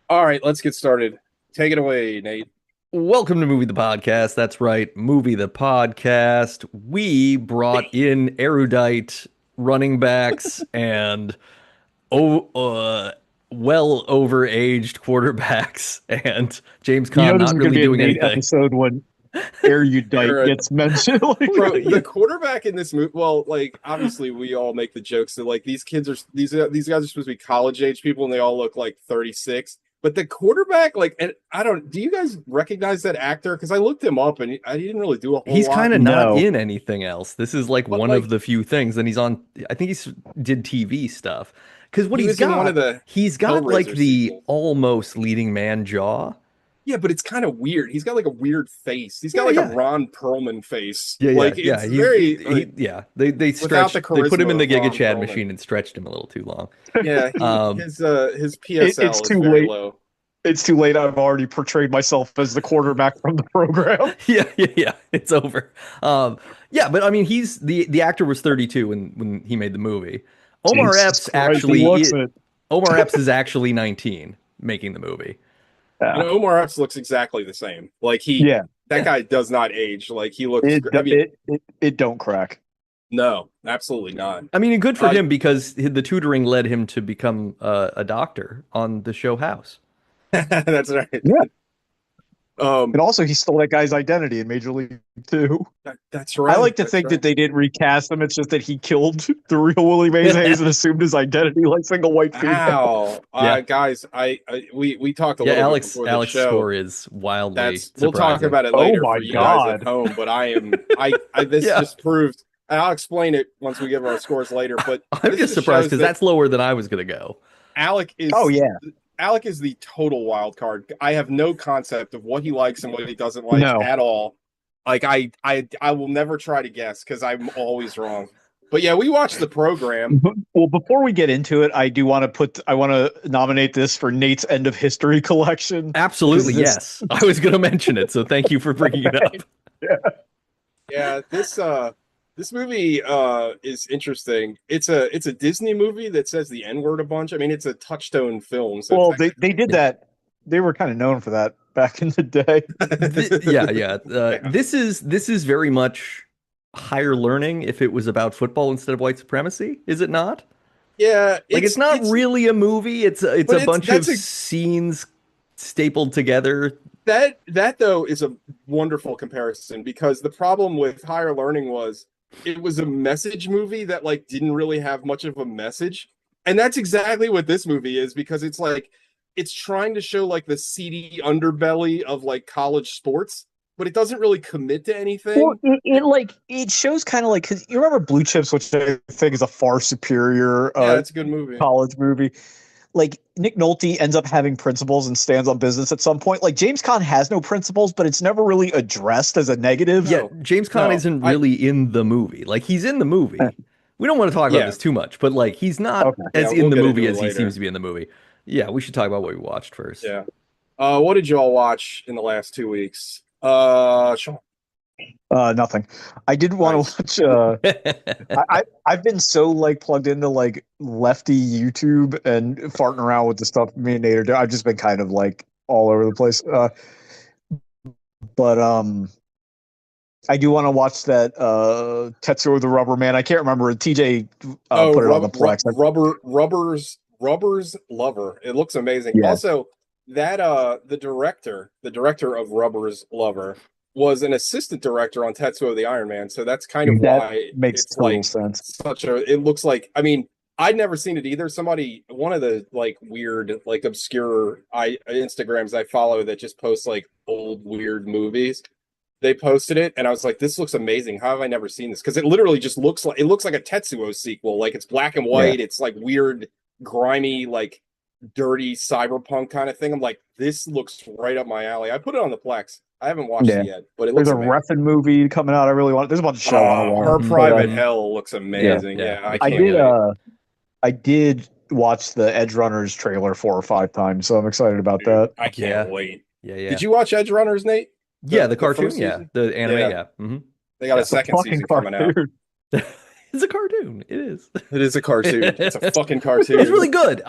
All right, let's get started. Take it away, Nate. Welcome to Movie the Podcast. That's right, Movie the Podcast. We brought in erudite running backs and oh, well overaged quarterbacks, and James You Conn know this not is going to really be a doing Nate anything. episode when erudite Era, gets mentioned. Like, bro. Yeah. The quarterback in this movie. Well, like obviously, we all make the jokes that like these kids are these guys are supposed to be college age people, and they all look like 36. But the quarterback, like, and I don't. Do you guys recognize that actor? Because I looked him up, and he didn't really do a whole He's lot. kind of not no, in anything else. This is like But one of like, the few things. And he's on, I think he's did TV stuff. Because what he was in one of the he's got like Hellraiser the sequels. almost leading man jaw. Yeah, but it's kind of weird. He's got like a weird face. He's got Yeah, like a yeah. Ron Perlman face. Yeah, yeah, Like yeah. it's very like Yeah. They without the stretched. They put him in charisma the of Giga Ron Chad Perlman. machine and stretched him a little too long. Yeah, he Um, his it's PSL is too very late. low. It's too late. I've already portrayed myself as the quarterback from the program. yeah, yeah, yeah. It's over. Yeah, but I mean, he's the actor was 32 when he made the movie. Omar Jesus Epps Christ, he actually, looks it. Omar Epps is actually 19 making the movie. You Yeah, know, Omar Epps looks exactly the same. Like he yeah. that guy does not age. Like he looks. It I mean, it don't crack. no, absolutely not. I mean, and good for Uh, him because the tutoring led him to become a doctor on the show House. that's right. Yeah, Um, and also he stole that guy's identity in Major League Two. that's I right. like to That's think right. that they didn't recast him. It's just that he killed the real Willie Mays Hayes and assumed his identity like single white female. Ow, Yeah, guys, we talked a yeah. little bit Alex before the Alex show. score is wildly That's we'll talk surprising. about it Oh later my for you guys at God. home. But I this Yeah, just proved. And I'll explain it once we give our scores later. But I'm this just just surprised shows because that that's lower than I was gonna go. Alec Oh is yeah. Alec is the total wild card. I have no concept of what he likes and what he doesn't like No. at all. Like I will never try to guess because I'm always wrong. But yeah, we watched the program. Well, before we get into it, I want to nominate this for Nate's end of history collection Absolutely, because this yes. I was going to mention it, so thank you for bringing it up. yeah. Yeah, this movie is interesting. It's a Disney movie that says the N-word a bunch. I mean, it's a Touchstone film, so Well, they technically, did Yeah. that. They were kind of known for that back in the day. Yeah, yeah. yeah. This is very much higher learning if it was about football instead of white supremacy, is it not? Yeah, Like it's not it's really a movie. It's but a it's bunch of that's a scenes stapled together. that though is a wonderful comparison because the problem with Higher Learning was it was a message movie that like didn't really have much of a message. And that's exactly what this movie is because it's like it's trying to show like the seedy underbelly of like college sports, but it doesn't really commit to Well, anything. it shows kind of like because you remember Blue Chips, which I think is a far superior Yeah, it's a good movie. college movie. Like Nick Nolte ends up having principles and stands on business at some point. Like James Caan has no principles, but it's never really addressed as a negative. Yeah, No, James Caan no. isn't I really in the movie. Like he's in the movie. We don't want to talk about yeah, this too much, but like he's not Okay. yeah, as in we'll the get into movie it as he later. seems to be in the movie. Yeah, we should talk about what we watched first. Yeah. What did you all watch in the last 2 weeks? Sean. Nothing. I did want Nice. to watch. I've been so like plugged into like lefty YouTube and farting around with the stuff me and Nate are doing. I've just been kind of like all over the place. But I do want to watch that Tetsuo the Rubber Man. I can't remember. TJ Oh, put it on the Plex. Rubber's Lover. It looks amazing. Yeah, Also, that the director of Rubber's Lover was an assistant director on Tetsuo the Iron Man. So that's kind of that why makes it's total like sense. such a it looks like I mean, I'd never seen it either. One of the like weird, like obscure Instagrams I follow that just posts like old weird movies. They posted it and I was like, this looks amazing. How have I never seen this? Because it looks like a Tetsuo sequel. Like it's black and Yeah. white, it's like weird, grimy, like dirty cyberpunk kind of thing. I'm like, this looks right up my alley. I put it on the Plex. I haven't watched Yeah. it yet, but it There's looks a amazing. Refn movie coming out. I really want. There's a bunch of shit I want to watch. Her Mhm. But Private Hell looks yeah, amazing. Yeah, Yeah, I I can't did. wait. I did watch the Edge Runners trailer 4 or 5 times, so I'm excited about Dude, that. I Yeah, can't wait. yeah, yeah. Did you watch Edge Runners, Nate? Yeah, the The cartoon, first yeah. season? The anime, Yeah, yeah. they got a Yeah. The second fucking season coming out. cartoon. It's a cartoon. It is. It is a cartoon. It's a fucking cartoon. It's really good.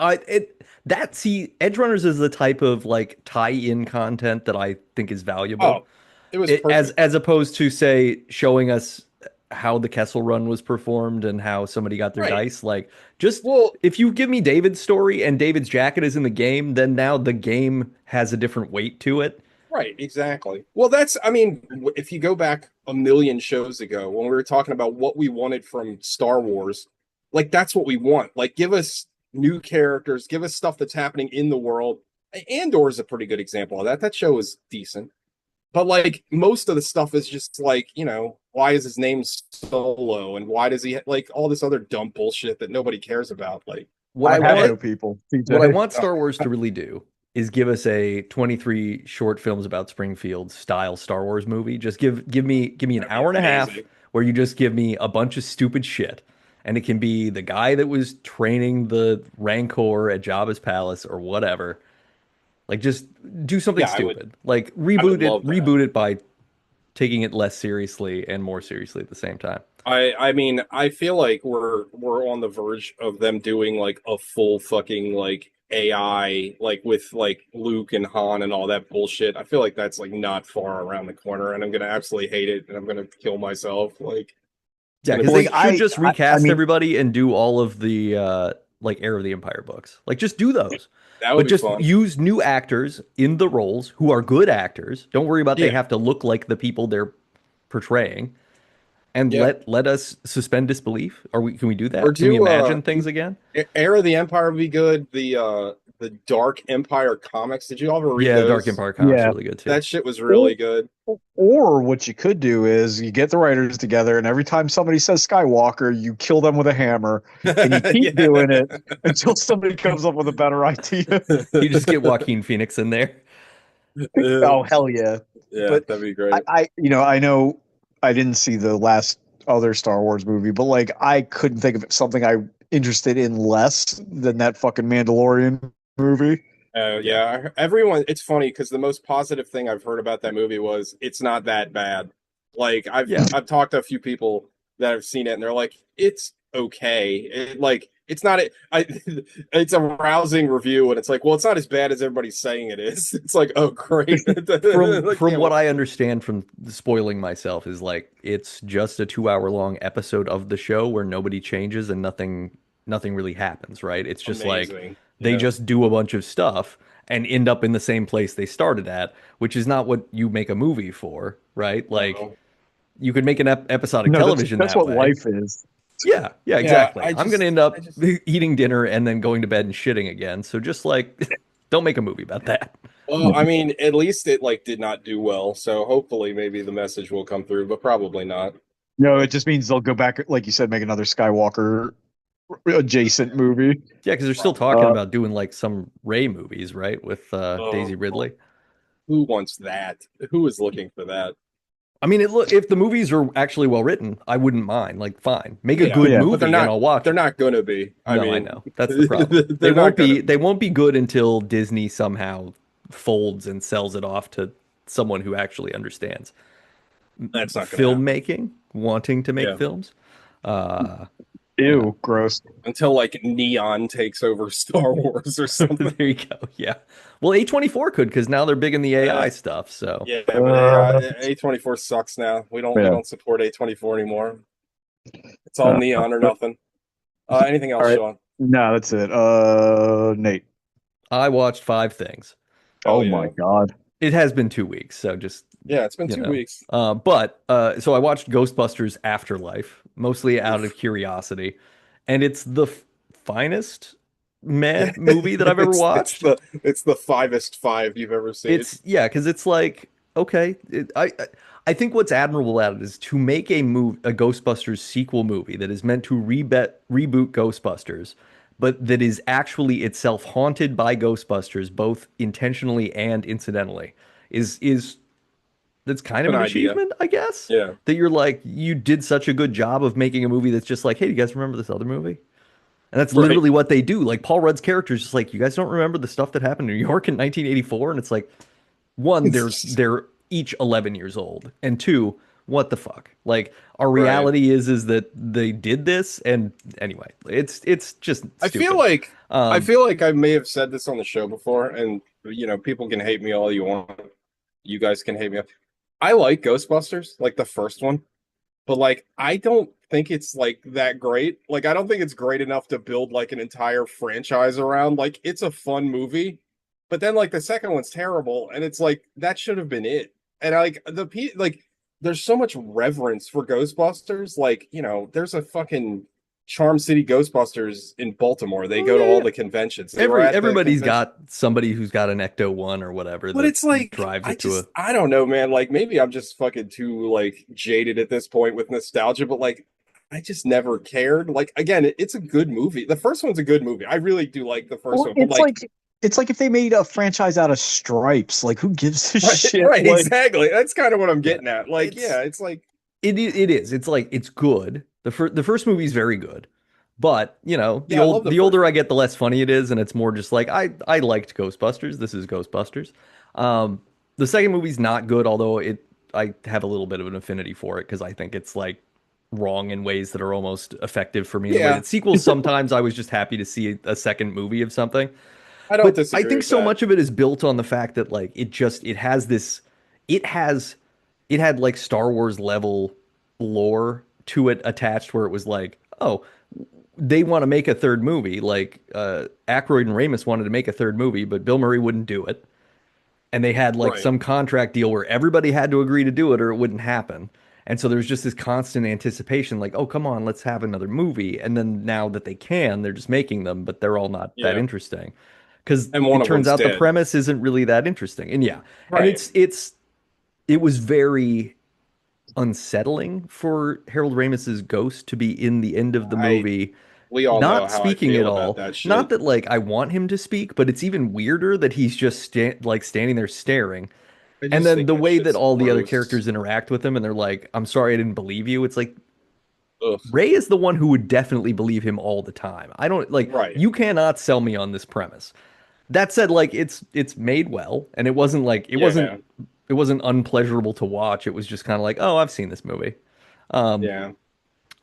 Edge Runners is the type of like tie-in content that I think is valuable. Oh, it was perfect. As opposed to say showing us how the Kessel Run was performed and how somebody got their Right. dice. Like, just Well, if you give me David's story and David's jacket is in the game, then now the game has a different weight to it. right, exactly. Well, I mean, if you go back a million shows ago when we were talking about what we wanted from Star Wars, like that's what we want. Like, give us new characters, give us stuff that's happening in the world. Andor is a pretty good example of that. That show is decent. But like most of the stuff is just like, why is his name Solo and why does he like all this other dumb bullshit that nobody cares about? Like, What I I have want no people. what I want Star Wars to really do is give us a 23 short films about Springfield style Star Wars movie. Just give me an hour and a half amazing. where you just give me a bunch of stupid shit. And it can be the guy that was training the Rancor at Jabba's palace or whatever. Like just do something Yeah, I would- stupid. Like I would love that. reboot it by taking it less seriously and more seriously at the same time. I mean, I feel like we're on the verge of them doing like a full fucking like AI like with like Luke and Han and all that bullshit. I feel like that's like not far around the corner and I'm gonna absolutely hate it and I'm gonna kill myself. Like Yeah, gonna because be- they Like, should just I recast mean- everybody and do all of the like Heir of the Empire books. Like just do those. that would But be just fun. use new actors in the roles who are good actors. Don't worry about they Yeah. have to look like the people they're portraying. And Yeah. let us suspend disbelief. Can we do that? Or Can we do, imagine things again? Heir of the Empire would be good. The Dark Empire comics. Did you ever read Yeah, those? Dark Empire comics Yeah. really good too. That shit was really good. Or what you could do is you get the writers together, and every time somebody says Skywalker, you kill them with a hammer, and you keep Yeah. doing it until somebody comes up with a better idea. You just get Joaquin Phoenix in there. Oh hell yeah! Yeah, but that'd be great. I know I didn't see the last other Star Wars movie, but like I couldn't think of something I'm interested in less than that fucking Mandalorian movie. Yeah, everyone. It's funny because the most positive thing I've heard about that movie was it's not that bad. Like Yeah. I've talked to a few people that have seen it and they're like, it's okay. It's not. It's a rousing review and it's like, well, it's not as bad as everybody's saying it is. It's like, oh great. From what I understand from spoiling myself is like it's just a 2 hour long episode of the show where nobody changes and nothing really happens, right? It's just like they just do a bunch of stuff and end up in the same place they started at, which is not what you make a movie for, right? Like you could make an episodic television That's that what way. life is. Yeah, exactly. I I'm just- going to end up I just- eating dinner and then going to bed and shitting again. So just like don't make a movie about that. Well, I mean, at least it like did not do well. So hopefully, maybe the message will come through, but probably not. No, it just means they'll go back, like you said, make another Skywalker adjacent movie. Yeah, because they're still talking Uh, about doing like some Ray movies, right? With Daisy Ridley. Who wants that? Who is looking for that? I mean, if the movies are actually well written, I wouldn't mind. Like, fine, make a Yeah, good yeah, but movie, they're not- and I'll watch. They're it. not gonna be. I No, mean, I know that's the problem. They they're not won't be. gonna- They won't be good until Disney somehow folds and sells it off to someone who actually understands That's not gonna happen. filmmaking, wanting to make Yeah. films. Ew, gross. Until like Neon takes over Star Wars or something. There you go. Yeah. Well, A24 could because now they're big in the AI Yeah. stuff. So Yeah, but A24 sucks now. We Yeah. don't support A24 anymore. It's all Neon or nothing. Anything else, All right. Sean? No, that's it. Nate. I watched 5 things. Oh, yeah. my god. It has been 2 weeks, so just Yeah, it's been You 2 know. weeks. so I watched Ghostbusters Afterlife, mostly out of curiosity, and it's the finest movie that I've ever watched. It's the fivest five you've ever seen. It's because it's like okay, I think what's admirable at it is to make a Ghostbusters sequel movie that is meant to reboot Ghostbusters, but that is actually itself haunted by Ghostbusters, both intentionally and incidentally, is that's kind of An an idea. achievement, I guess. Yeah. That you're like, you did such a good job of making a movie that's just like, hey, do you guys remember this other movie? And that's Right. literally what they do. Like Paul Rudd's character is just like, you guys don't remember the stuff that happened in New York in 1984? And it's like, one, they're each 11 years old, and two, what the fuck? Like our Right. reality is that they did this, and anyway, it's just I feel stupid. like I Um, feel like I may have said this on the show before, and people can hate me all you want. You guys can hate me. I like Ghostbusters, like the first one, but like I don't think it's like that great. Like I don't think it's great enough to build like an entire franchise around. Like it's a fun movie, but then like the second one's terrible, and it's like that should have been it. And like like there's so much reverence for Ghostbusters. Like there's a fucking Charm City Ghostbusters in Baltimore. They oh go to yeah, all yeah. the conventions. They were at the Everybody's convention. got somebody who's got an Ecto One or whatever But that it's like drives it to a. I don't know, man. Like maybe I'm just fucking too like jaded at this point with nostalgia, but like I just never cared. Like again, it's a good movie. The first one's a good movie. I really do like the first Well, one, but like it's like if they made a franchise out of Stripes. Like, who gives a right, shit? right, Like, exactly. That's kind of what I'm Yeah, getting at. Like, it's yeah, it's like it is. It's like it's good. The first movie is very good, but yeah, I love the the first older I one. get, the less funny it is, and it's more just like I liked Ghostbusters. This is Ghostbusters. Um, the second movie's not good, although I have a little bit of an affinity for it because I think it's like wrong in ways that are almost effective for me. In the way Yeah, that sequels sometimes I was just happy to see a second movie of something. I don't But I disagree think with so that. much of it is built on the fact that like it has this it has it had like Star Wars level lore to it attached where it was like, oh, they want to make a third movie. Like Aykroyd and Ramis wanted to make a third movie, but Bill Murray wouldn't do it. And they had like Right. some contract deal where everybody had to agree to do it or it wouldn't happen. And so there's just this constant anticipation, like, oh, come on, let's have another movie. And then now that they can, they're just making them, but they're all not that Yeah. interesting. Because And one it of turns them's out the dead. premise isn't really that interesting. And yeah, and Right. it was very unsettling for Harold Ramis's ghost to be in the end of the I movie, We all know not how I speaking at feel about all. that Not shit. that like I want him to speak, but it's even weirder that he's just standing there staring. I And just then think the that way that shit's all the other gross. characters interact with him and they're like, "I'm sorry I didn't believe you." It's like Ugh. Ray is the one who would definitely believe him all the time. I don't like Right. you cannot sell me on this premise. That said, like it's made well and it wasn't like Yeah. it wasn't unpleasurable to watch. It was just kind of like, "Oh, I've seen this movie." Um Yeah.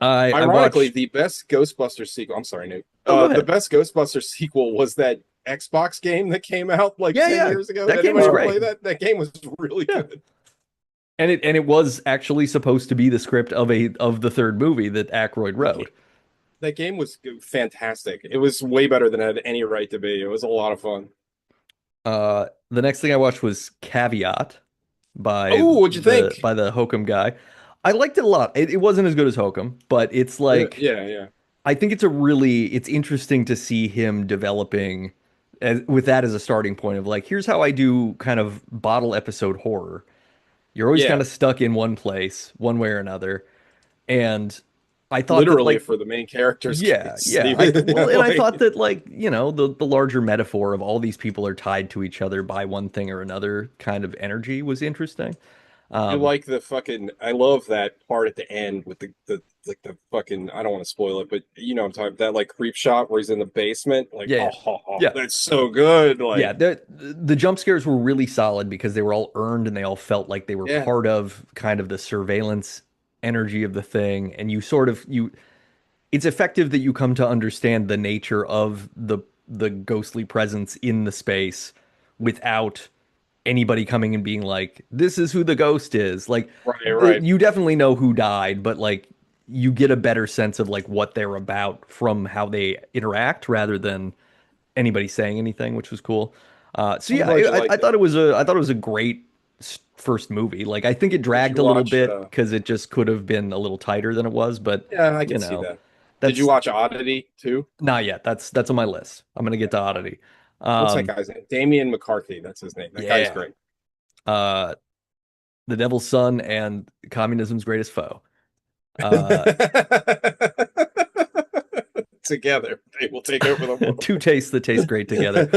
I Ironically, watched. the best Ghostbusters sequel. I'm sorry, Nate. Oh, go The ahead. best Ghostbusters sequel was that Xbox game that came out like Yeah, 10 yeah. years ago. Did That game was anybody ever great. play that? That game was really Yeah. good. And it was actually supposed to be the script of the third movie that Aykroyd That game, wrote. that game was fantastic. It was way better than it had any right to be. It was a lot of fun. The next thing I watched was Caveat Oh, what'd you think? by the Hokum guy. I liked it a lot. It wasn't as good as Hokum, but it's like Yeah. I think it's interesting to see him developing with that as a starting point of like, here's how I do kind of bottle episode horror. You're always kind Yeah. of stuck in one place, one way or another. And I thought that Literally like for the main character's yeah, case. yeah. Even And I like thought that like, the larger metaphor of all these people are tied to each other by one thing or another kind of energy was interesting. you Um, like the fucking I love that part at the end with the like the fucking I don't want to spoil it, but I'm talking that like creep shot where he's in the basement. Like, yeah, oh, yeah. Yeah. that's so good. Yeah, Like, the jump scares were really solid because they were all earned and they all felt like they were yeah, part of kind of the surveillance energy of the thing. And you sort of you it's effective that you come to understand the nature of the ghostly presence in the space without anybody coming and being like, "This is who the ghost is." Like, right. you definitely know who died, but like you get a better sense of like what they're about from how they interact rather than anybody saying anything, which was cool. So I'm yeah, glad you I liked it. thought I thought it was a great first movie. Like I think it Did dragged you a little watch? bit because it just could have been a little tighter than it was, but Yeah, I you can see know, that. Did you that's watch Oddity too? not yet. That's on my list. I'm gonna get to Oddity. What's that Um, guy's name? Damian McCarthy. That's his name. That guy's yeah. great. Uh, The Devil's Son and Communism's Greatest Foe. Uh, Together, they will take over the world. two tastes that taste great together.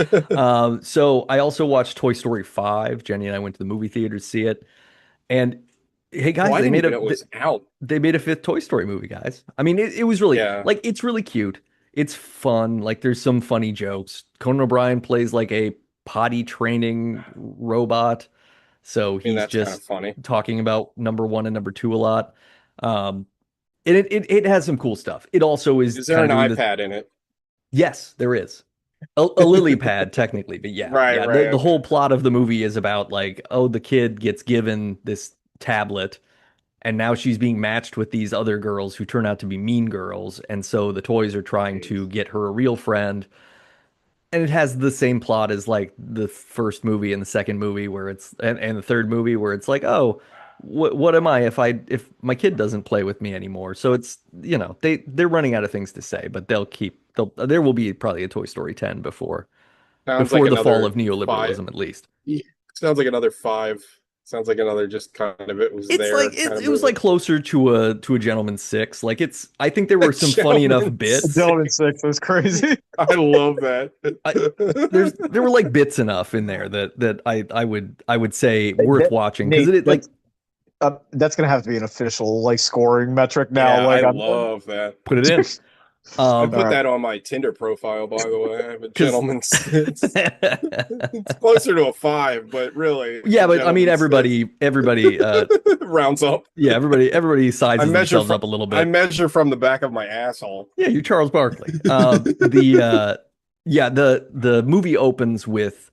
So I also watched Toy Story 5. Jenny and I went to the movie theater to see it. And hey Oh, guys, I didn't even know it was out. they made a fifth Toy Story movie, guys. I mean, it was really Yeah. like it's really cute. It's fun. Like there's some funny jokes. Conan O'Brien plays like a potty training robot. So I mean, he's that's kind of just funny. talking about number one and number two a lot. Um, and it has some cool stuff. It also is Is there an kind of in the iPad in it? yes, there is a lily pad technically, but yeah, Right, yeah. right, The okay. whole plot of the movie is about like, oh, the kid gets given this tablet, and now she's being matched with these other girls who turn out to be mean girls, and so the toys are trying to Jeez. get her a real friend. And it has the same plot as like the first movie and the second movie where it's and the third movie where it's like, oh, what am I if my kid doesn't play with me anymore? So it's they're running out of things to say, but there will be probably a Toy Story 10 Sounds like before the fall another of five. neoliberalism at least. Yeah, sounds like another five. Sounds like another just kind of it was It's like there kind of it was movie. like closer to a Gentleman's Six. Like I think there were some funny enough Gentleman bits. Gentleman Six was crazy. I love that. I, there were like bits enough in there that I would say worth watching because Nate, it like that's gonna have to be an official like scoring metric now. Yeah, I Like I'm love that. put it in. I all put right. that on my Tinder profile, by the way. I have a Because gentleman six. It's closer to a five, but really, it's yeah, a but I mean gentleman six. everybody Rounds up. yeah, everybody I sizes measure themselves from up a little I bit. measure from the back of my asshole. Yeah, you're Charles Barkley. The movie opens with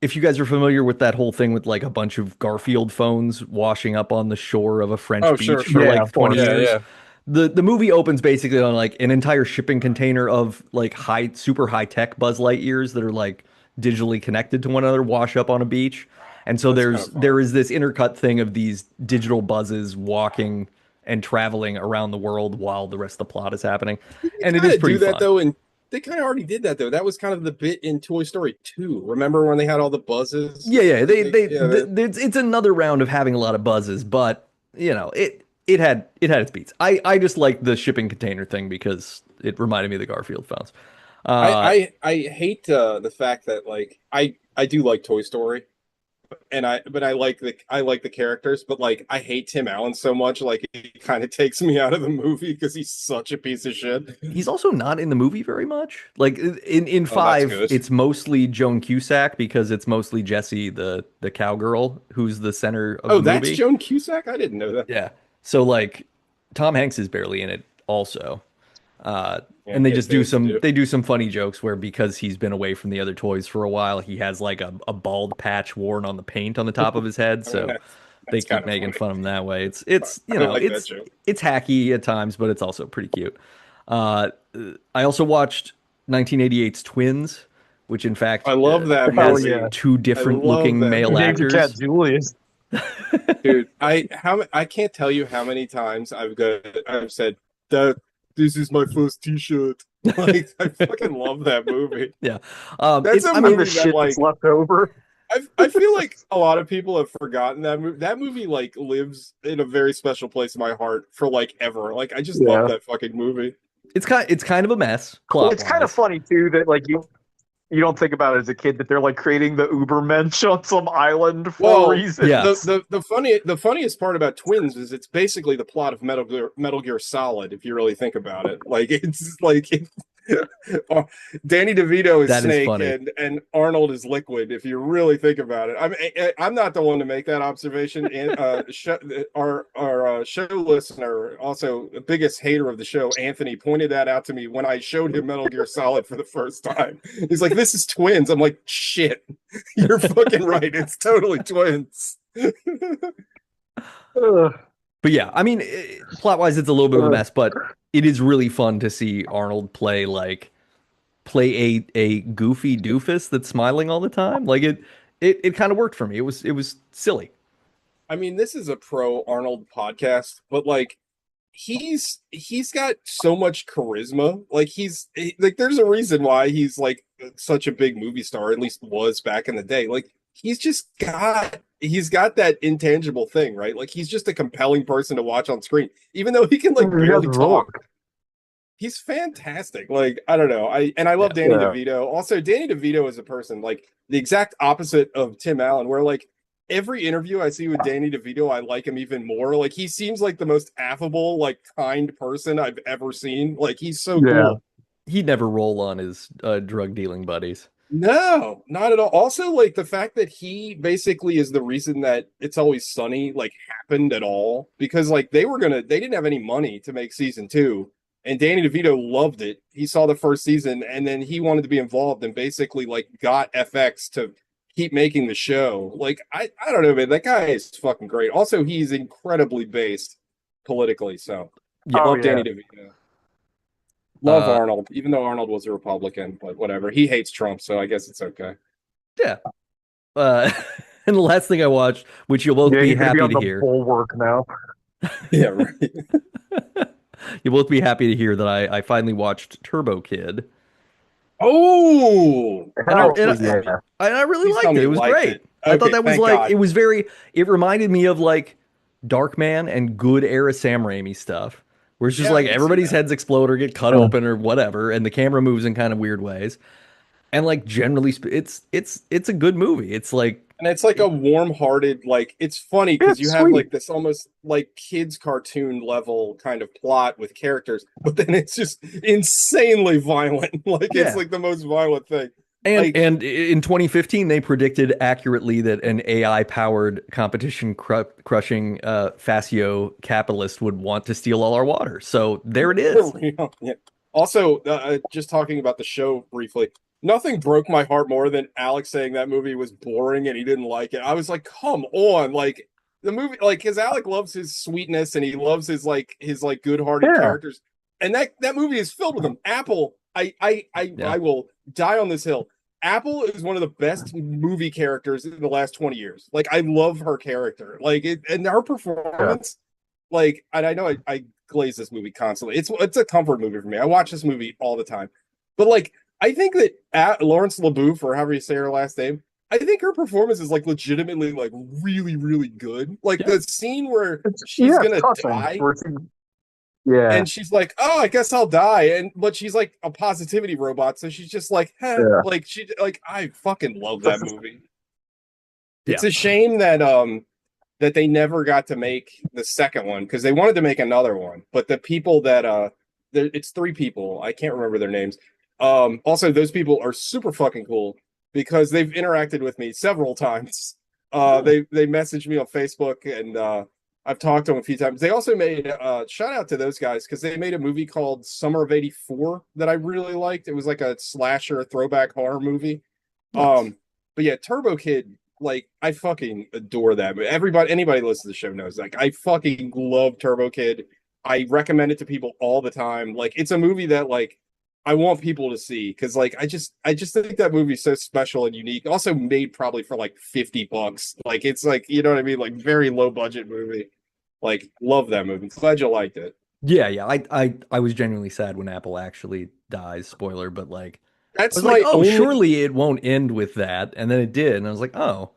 if you guys are familiar with that whole thing with like a bunch of Garfield phones washing up on the shore of a French Oh, sure, beach for sure. Yeah, like of 20 course. Yeah, years. yeah. The movie opens basically on like an entire shipping container of like super high tech Buzz Lightyears that are like digitally connected to one another wash up on a beach. And so That's kind of there fun. is this intercut thing of these digital buzzes walking and traveling around the world while the rest of the plot is happening. They And it kind is of pretty do that fun. though, and they kind of already did that though. That was kind of the bit in Toy Story 2. Remember when they had all the buzzes? Yeah, yeah, Yeah, it's another round of having a lot of buzzes, but it had its beats. I just like the shipping container thing because it reminded me of the Garfield phones. Uh, I hate the fact that like I do like Toy Story, and I like the characters, but like I hate Tim Allen so much, like it kind of takes me out of the movie because he's such a piece of shit. he's also not in the movie very much. Like in Oh, that's five, good. it's mostly Joan Cusack because it's mostly Jessie, the cowgirl, who's the center of Oh, the that's movie. Joan Cusack? I didn't know that. Yeah. So like Tom Hanks is barely in it also. Yeah, And they he had just do things to some do. they do some funny jokes where because he's been away from the other toys for a while, he has like a bald patch worn on the paint on the top of his head. I mean, So they that's keep kind of making funny. fun of him that way. It's I like that joke. it's hacky at times, but it's also pretty cute. Uh, I also watched 1988's Twins, which in fact I love that Oh has movie. yeah. two I different love looking that male You movie. named your cat actors. Julius. Dude, I can't tell you how many times I've said that this is my first t-shirt. Like I fucking love that movie. Yeah, That's it's a I I'm mean the movie that shit like that's left over. I feel like a lot of people have forgotten that movie. That movie like lives in a very special place in my heart for like ever. Like I just love Yeah. that fucking movie. it's kind of a mess Well, plot it's kind of wise. funny too that like you don't think about it as a kid that they're like creating the Ubermensch on some island for Well, reasons. Yeah. the funniest part about Twins is it's basically the plot of Metal Gear Solid if you really think about it. Like it's like uh, Danny DeVito is That is Snake funny. and Arnold is Liquid if you really think about it. I'm not the one to make that observation. And our show listener, also the biggest hater of the show, Anthony, pointed that out to me when I showed him Metal Gear Solid for the first time. He's like, "This is Twins." I'm like, "Shit." You're fucking right. It's totally twins. Ugh. But yeah, I mean, plot wise, it's a little bit of a Uh, mess, but it is really fun to see Arnold play a goofy doofus that's smiling all the time. Like it kind of worked for me. It was silly. I mean, this is a pro Arnold podcast, but like he's got so much charisma. Like like there's a reason why he's like such a big movie star, at least was back in the day. Like he's got that intangible thing, right? Like he's just a compelling person to watch on screen, even though he can like he barely does talk. rock. He's fantastic. Like, I don't know. I love Danny Yeah. DeVito. Also, Danny DeVito is a person like the exact opposite of Tim Allen, where like every interview I see with Danny DeVito, I like him even more. Like he seems like the most affable, like kind person I've ever seen. Like he's so Yeah. cool. He'd never roll on his drug dealing buddies. No, not at all. Also, like the fact that he basically is the reason that It's Always Sunny like happened at all, because like they didn't have any money to make season two, and Danny DeVito loved it. He saw the first season, and then he wanted to be involved, and basically like got FX to keep making the show. Like I don't know, man. That guy is fucking great. Also, he's incredibly based politically, so Yeah. love Danny DeVito. Love Uh, Arnold, even though Arnold was a Republican, but whatever. He hates Trump, so I guess it's okay. yeah. Uh, and the last thing I watched, which you'll both Yeah, be you're gonna be happy on to the hear. bulwark now. Yeah, right. You'll both be happy to hear that I finally watched Turbo Kid. Oh, And I, Hell and I, yeah. and I really Please tell liked me it. It you was liked great. it. I thought Okay, that was thank like, God. it was very, it reminded me of like Darkman and good era Sam Raimi stuff, where it's just Yeah, I like can see everybody's that. heads explode or get cut Yeah. open or whatever, and the camera moves in kind of weird ways. And like generally, it's a good movie. It's like, And it's like a warm-hearted, like it's funny because It's you have sweet. like this almost like kids cartoon level kind of plot with characters, but then it's just insanely violent. Like it's Yeah. like the most violent thing. And Like, and in 2015, they predicted accurately that an AI-powered competition crushing Facio capitalist would want to steal all our water. So there it is. for real. Yeah. Also, just talking about the show briefly, nothing broke my heart more than Alex saying that movie was boring and he didn't like it. I was like, come on, like the movie, like because Alec loves his sweetness and he loves his like good-hearted Yeah. characters, and that movie is filled with them. Apple, Yeah. I will die on this hill. Apple is one of the best movie characters in the last 20 years. Like I love her character, like it, and her performance. Like, and I know I glaze this movie constantly. It's a comfort movie for me. I watch this movie all the time. But like, I think that Lawrence LaBouffe, or however you say her last name, I think her performance is like legitimately like really really good. Like Yeah. the scene where It's, she's yeah, gonna it's touching. die, Where she- yeah. and she's like, "Oh, I guess I'll die," but she's like a positivity robot, so she's just like, Yeah. like she like I fucking love that movie. Yeah. It's a shame that they never got to make the second one because they wanted to make another one, but the people that it's three people, I can't remember their names. Also those people are super fucking cool because they've interacted with me several times. They messaged me on Facebook, and I've talked to them a few times. They also made shout out to those guys because they made a movie called Summer of '84 that I really liked. It was like a slasher throwback horror movie. Nice. But yeah, Turbo Kid, like I fucking adore that. Anybody who listens to the show knows, like I fucking love Turbo Kid. I recommend it to people all the time. Like it's a movie that like I want people to see because like I just think that movie's so special and unique. Also made probably for like $50. Like it's like, you know what I mean? Like very low budget movie. Like love that movie. Glad you liked it. Yeah. I was genuinely sad when Apple actually dies. Spoiler, but like I That's was like, my oh, only surely it won't end with that, and then it did, and I was like, oh,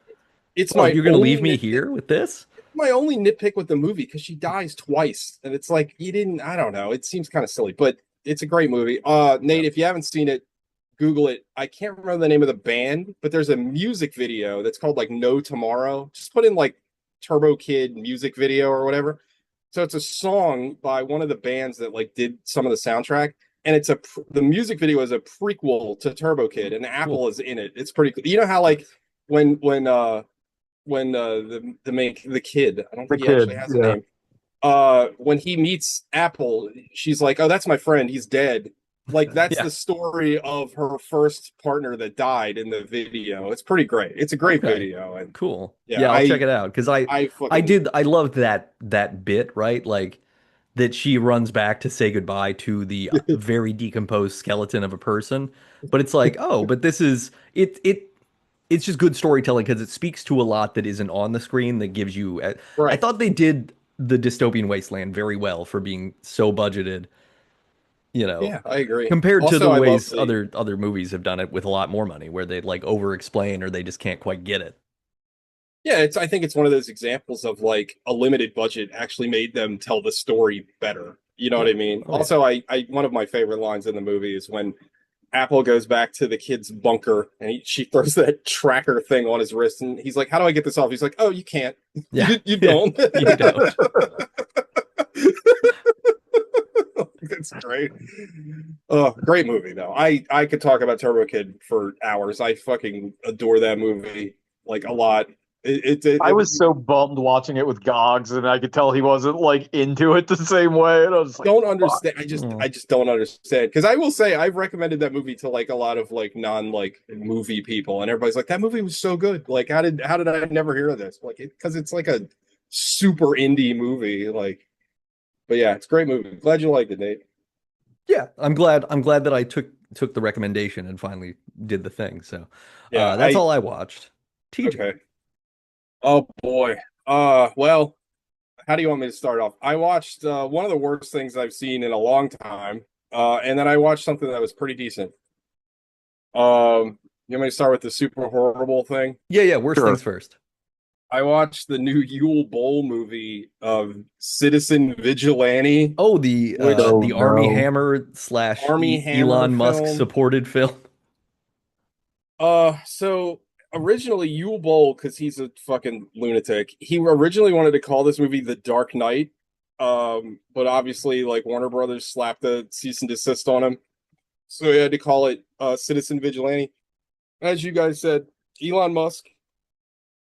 it's well, my you're gonna only leave me nitpick. here with this? My only nitpick with the movie because she dies twice, and it's like you didn't. I don't know. It seems kind of silly, but it's a great movie. Nate, Yeah. if you haven't seen it, Google it. I can't remember the name of the band, but there's a music video that's called like No Tomorrow. Just put in like Turbo Kid music video or whatever. So it's a song by one of the bands that like did some of the soundtrack, and the music video is a prequel to Turbo Kid, and Apple Cool. is in it. It's pretty cool. You know how like when the kid, I don't The think he kid, actually has a yeah. name, when he meets Apple, she's like, oh, that's my friend, he's dead. Like that's Yeah. the story of her first partner that died in the video. It's pretty great. It's a great Okay. video, and Cool. Yeah, Yeah, I'll I- check it out because I loved that bit, right? Like that she runs back to say goodbye to the very decomposed skeleton of a person. But it's like, oh, but this is it's just good storytelling because it speaks to a lot that isn't on the screen that gives you I Right. thought they did the dystopian wasteland very well for being so budgeted, you know, Yeah, I agree. compared to Also, the I love ways the- other movies have done it with a lot more money where they like over explain or they just can't quite get it. Yeah, I think it's one of those examples of like a limited budget actually made them tell the story better. You know what I mean? Oh, yeah. Also, I one of my favorite lines in the movie is when Apple goes back to the kid's bunker and she throws that tracker thing on his wrist, and he's like, "How do I get this off?" He's like, "Oh, you can't. Yeah. You don't. You don't. That's great. Oh, great movie though. I could talk about Turbo Kid for hours. I fucking adore that movie like a lot. I was so bummed watching it with Gogs, and I could tell he wasn't like into it the same way. And I was like, don't fuck. understand. I just don't understand because I will say I've recommended that movie to like a lot of like non like movie people, and everybody's like that movie was so good. Like how did I never hear of this? Like because it's like a super indie movie. Like, but yeah, it's a great movie. Glad you liked it, Nate. Yeah, I'm glad that I took the recommendation and finally did the thing. So Yeah, that's I all I watched. TJ. okay. Oh boy. Well, how do you want me to start off? I watched one of the worst things I've seen in a long time. And then I watched something that was pretty decent. You want me to start with the super horrible thing? Yeah, worst Sure. things first. I watched the new Yule Bowl movie of Citizen Vigilante. Oh, the Which- the Army no. Hammer / Army Hammer Elon Musk film. supported film. So originally Yule Bowl, because he's a fucking lunatic, he originally wanted to call this movie The Dark Knight. But obviously, like Warner Brothers slapped a cease and desist on him. So he had to call it Citizen Vigilante. As you guys said, Elon Musk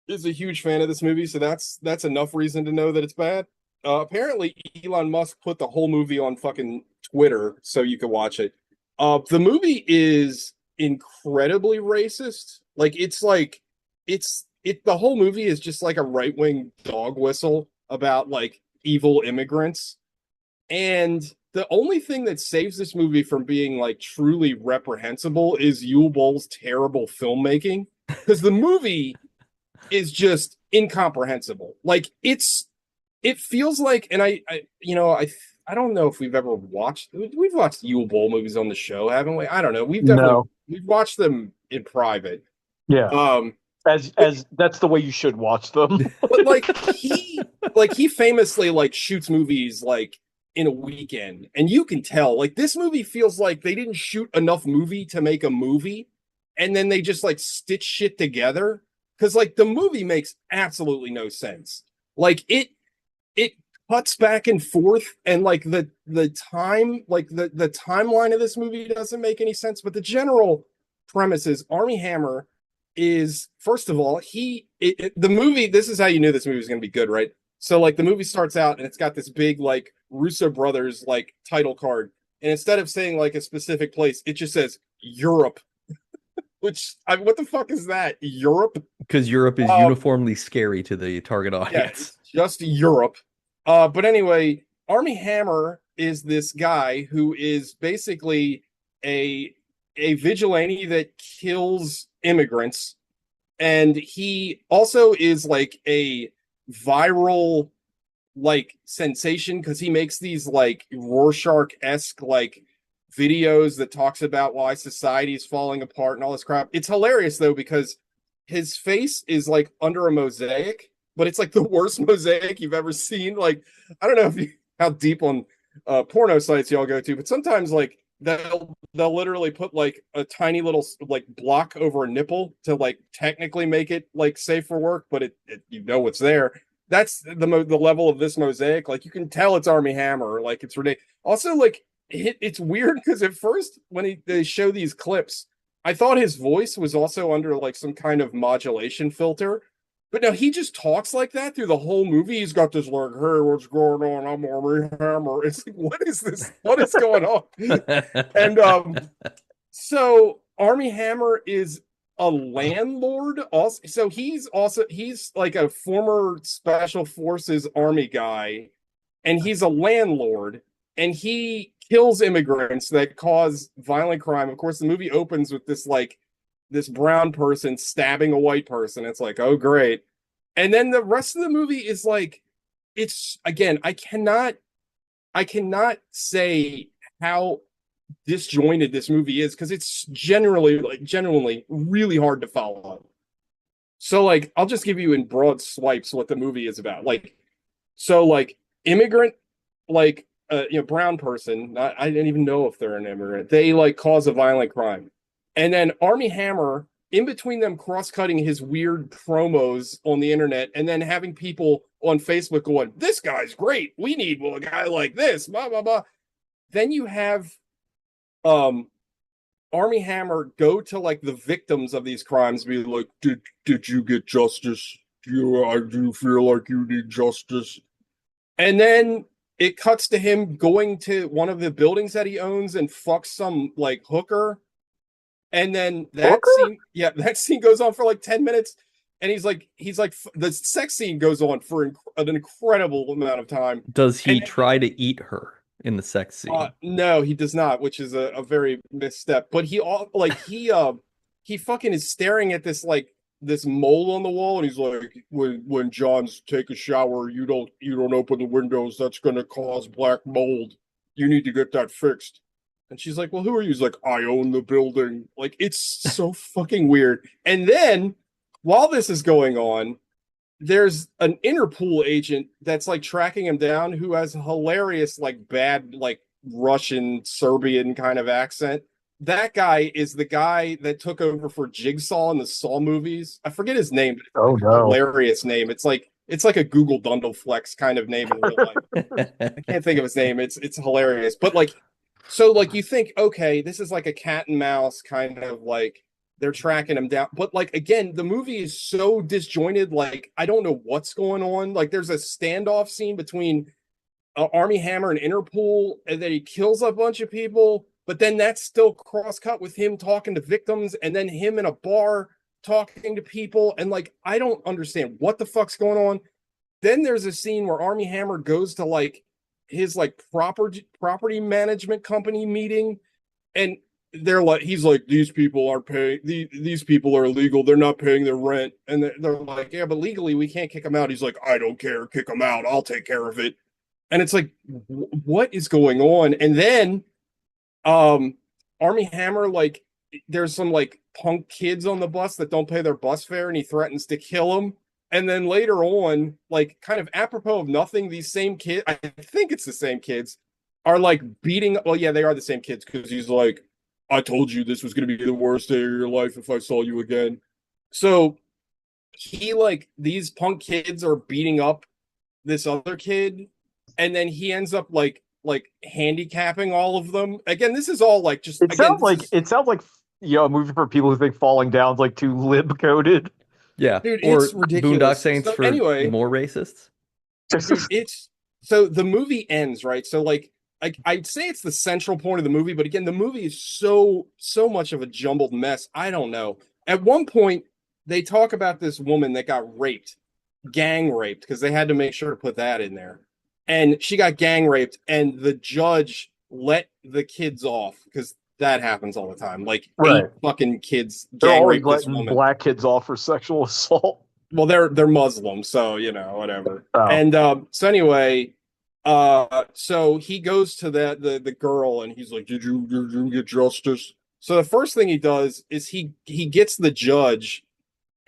is a huge fan of this movie, so that's enough reason to know that it's bad. Apparently, Elon Musk put the whole movie on fucking Twitter so you could watch it. The movie is incredibly racist. The whole movie is just like a right-wing dog whistle about like evil immigrants. And the only thing that saves this movie from being like truly reprehensible is Yule Bowl's terrible filmmaking. Because the movie is just incomprehensible. Like it feels like, and I don't know if we've watched Yule Bowl movies on the show, haven't we? I don't know. We've watched them in private. Yeah, Um, as that's the way you should watch them. but he famously like shoots movies like in a weekend, and you can tell like this movie feels like they didn't shoot enough movie to make a movie, and then they just like stitch shit together because like the movie makes absolutely no sense. Like it cuts back and forth, and like the time like the timeline of this movie doesn't make any sense. But the general premise is Army Hammer is, first of all, the movie, this is how you knew this movie was going to be good, right? So like the movie starts out and it's got this big like Russo brothers like title card, and instead of saying like a specific place, it just says Europe. What the fuck is that? Europe? Because Europe is uniformly scary to the target Yeah, audience. it's just Europe. But anyway, Army Hammer is this guy who is basically a vigilante that kills immigrants, and he also is like a viral like sensation because he makes these like Rorschach-esque like videos that talks about why society is falling apart and all this crap. It's hilarious though because his face is like under a mosaic, but it's like the worst mosaic you've ever seen. Like I don't know how deep on porno sites y'all go to, but sometimes like they'll literally put like a tiny little like block over a nipple to like technically make it like safe for work, but it you know what's there. That's the level of this mosaic. Like you can tell it's Army Hammer. Like it's ridiculous. Also, like it's weird because at first when they show these clips, I thought his voice was also under like some kind of modulation filter. But no, he just talks like that through the whole movie. He's got this like, "Hey, what's going on? I'm Army Hammer." It's like, what is this? What is going on? And so Army Hammer is a landlord also. So he's like a former special forces army guy, and he's a landlord, and he kills immigrants that cause violent crime. Of course, the movie opens with this brown person stabbing a white person. It's like, oh great. And then the rest of the movie is like, it's again, I cannot say how disjointed this movie is because it's genuinely really hard to follow. So like I'll just give you in broad swipes what the movie is about. Like so like immigrant like brown person, I didn't even know if they're an immigrant. They like cause a violent crime. And then Army Hammer, in between them cross-cutting his weird promos on the internet and then having people on Facebook going, "This guy's great. We need a guy like this, blah, blah, blah." then you have um Army Hammer go to like the victims of these crimes, be like, did you get justice? Do you feel like you need justice? And then it cuts to him going to one of the buildings that he owns and fucks some like hooker. And then that scene goes on for like 10 minutes. And the sex scene goes on for an incredible amount of time. Does he And try to eat her in the sex scene? No, he does not, which is a very misstep. But he fucking is staring at this mole on the wall, and he's like, when John's take a shower, you don't open the windows. That's gonna cause black mold. You need to get that fixed. And she's like, well, who are you? He's like, I own the building. Like, it's so fucking weird. And then while this is going on, there's an Interpol agent that's like tracking him down who has a hilarious, like bad, like Russian, Serbian kind of accent. That guy is the guy that took over for Jigsaw in the Saw movies. I forget his name, but Oh no. hilarious name. It's like a Google Dundleflex kind of name in real life. I can't think of his name. It's hilarious. But like, so like you think, okay, this is like a cat and mouse kind of like they're tracking him down. But like again, the movie is so disjointed. Like I don't know what's going on. Like there's a standoff scene between Army Hammer and Interpol, and then he kills a bunch of people. But then that's still cross-cut with him talking to victims, and then him in a bar talking to people. And like I don't understand what the fuck's going on. Then there's a scene where Army Hammer goes to like his like property management company meeting, and he's like, these people aren't paying, these people are illegal, they're not paying their rent. And they're like, yeah, but legally we can't kick them out. He's like, I don't care, kick them out, I'll take care of it. And it's like, what is going on? And then Army Hammer, like there's some like punk kids on the bus that don't pay their bus fare, and he threatens to kill them. And then later on, like kind of apropos of nothing, these same kids, I think it's the same kids, are like beating, well, yeah, they are the same kids, because he's like, I told you this was going to be the worst day of your life if I saw you again. So he like, these punk kids are beating up this other kid, and then he ends up like handicapping all of them. Again, this is all like just It sounds like a movie for people who think falling down is like too lib coded. Yeah, dude, or it's ridiculous. Boondock Saints So for anyway, more racists. dude, it's so the movie ends, right? So like I'd say it's the central point of the movie, but again, the movie is so much of a jumbled mess. I don't know. At one point, they talk about this woman that got raped, gang raped, because they had to make sure to put that in there. And she got gang raped, and the judge let the kids off because that happens all the time. Like Right. 8 fucking kids They're gang always raped this letting woman. black kids off for sexual assault. Well, they're Muslim, so you know, whatever. Oh. And so anyway, so he goes to the girl, and he's like, did you get justice? So the first thing he does is he gets the judge,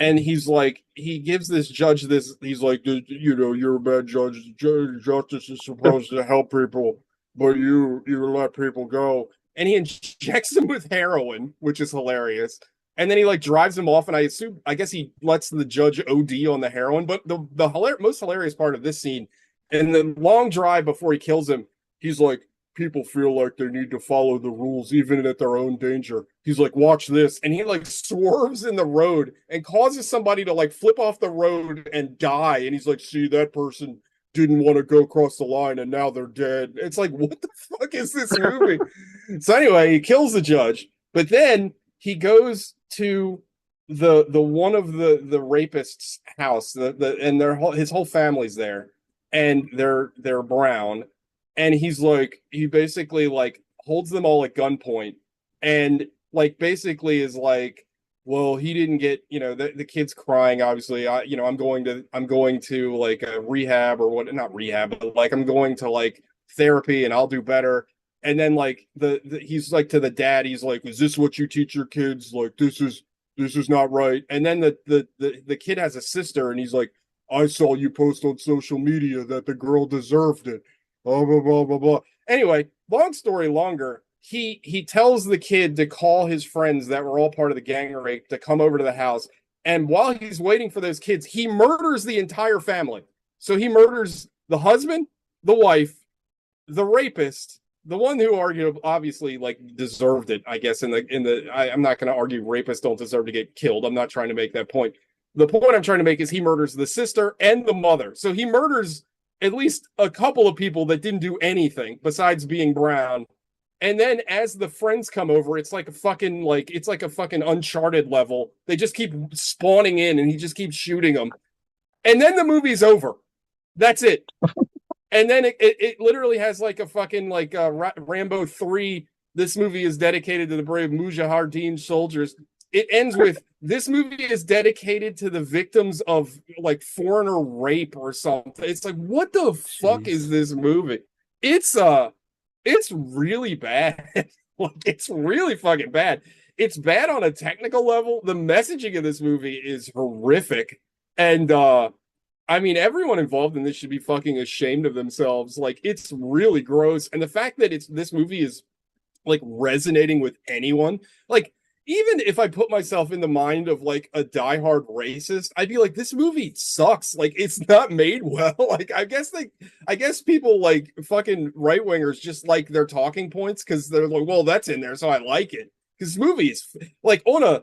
and he's like, he gives this judge this, he's like, you know, you're a bad judge. Justice is supposed to help people, but you let people go. And he injects him with heroin, which is hilarious. And then he like drives him off, and I guess he lets the judge OD on the heroin. But the most hilarious part of this scene, in the long drive before he kills him, he's like, people feel like they need to follow the rules even at their own danger. He's like, watch this. And he like swerves in the road and causes somebody to like flip off the road and die. And he's like, see, that person didn't want to go across the line and now they're dead. It's like, what the fuck is this movie? So anyway, he kills the judge, but then he goes to the one of the rapists' house, and his whole family's there, and they're brown, and he's like, he basically like holds them all at gunpoint, and like basically is like, well, he didn't get, you know, the kid's crying, obviously, I'm going to like a rehab, or what, not rehab, but like I'm going to like therapy, and I'll do better. And then like he's like to the dad, he's like, is this what you teach your kids? Like, this is not right. And then the kid has a sister, and he's like, I saw you post on social media that the girl deserved it. Blah, blah, blah, blah, blah. Anyway, long story longer, he tells the kid to call his friends that were all part of the gang rape to come over to the house. And while he's waiting for those kids, he murders the entire family. So he murders the husband, the wife, the rapist, the one who argued obviously like deserved it, I guess. I'm not going to argue rapists don't deserve to get killed. I'm not trying to make that point. The point I'm trying to make is he murders the sister and the mother. So he murders at least a couple of people that didn't do anything besides being brown. And then as the friends come over, it's like a fucking Uncharted level. They just keep spawning in and he just keeps shooting them. And then the movie's over. That's it. And then it literally has like a fucking Rambo 3. This movie is dedicated to the brave Mujahideen soldiers. It ends with this movie is dedicated to the victims of like foreigner rape or something. It's like, what the fuck is this movie? It's really bad. Like, it's really fucking bad. It's bad on a technical level. The messaging of this movie is horrific. And I mean, everyone involved in this should be fucking ashamed of themselves. Like, it's really gross. And the fact that this movie is like resonating with anyone, like, even if I put myself in the mind of like a diehard racist, I'd be like, this movie sucks. Like, it's not made well. Like, I guess people like fucking right wingers just like their talking points because they're like, well, that's in there, so I like it. Because this movie is like on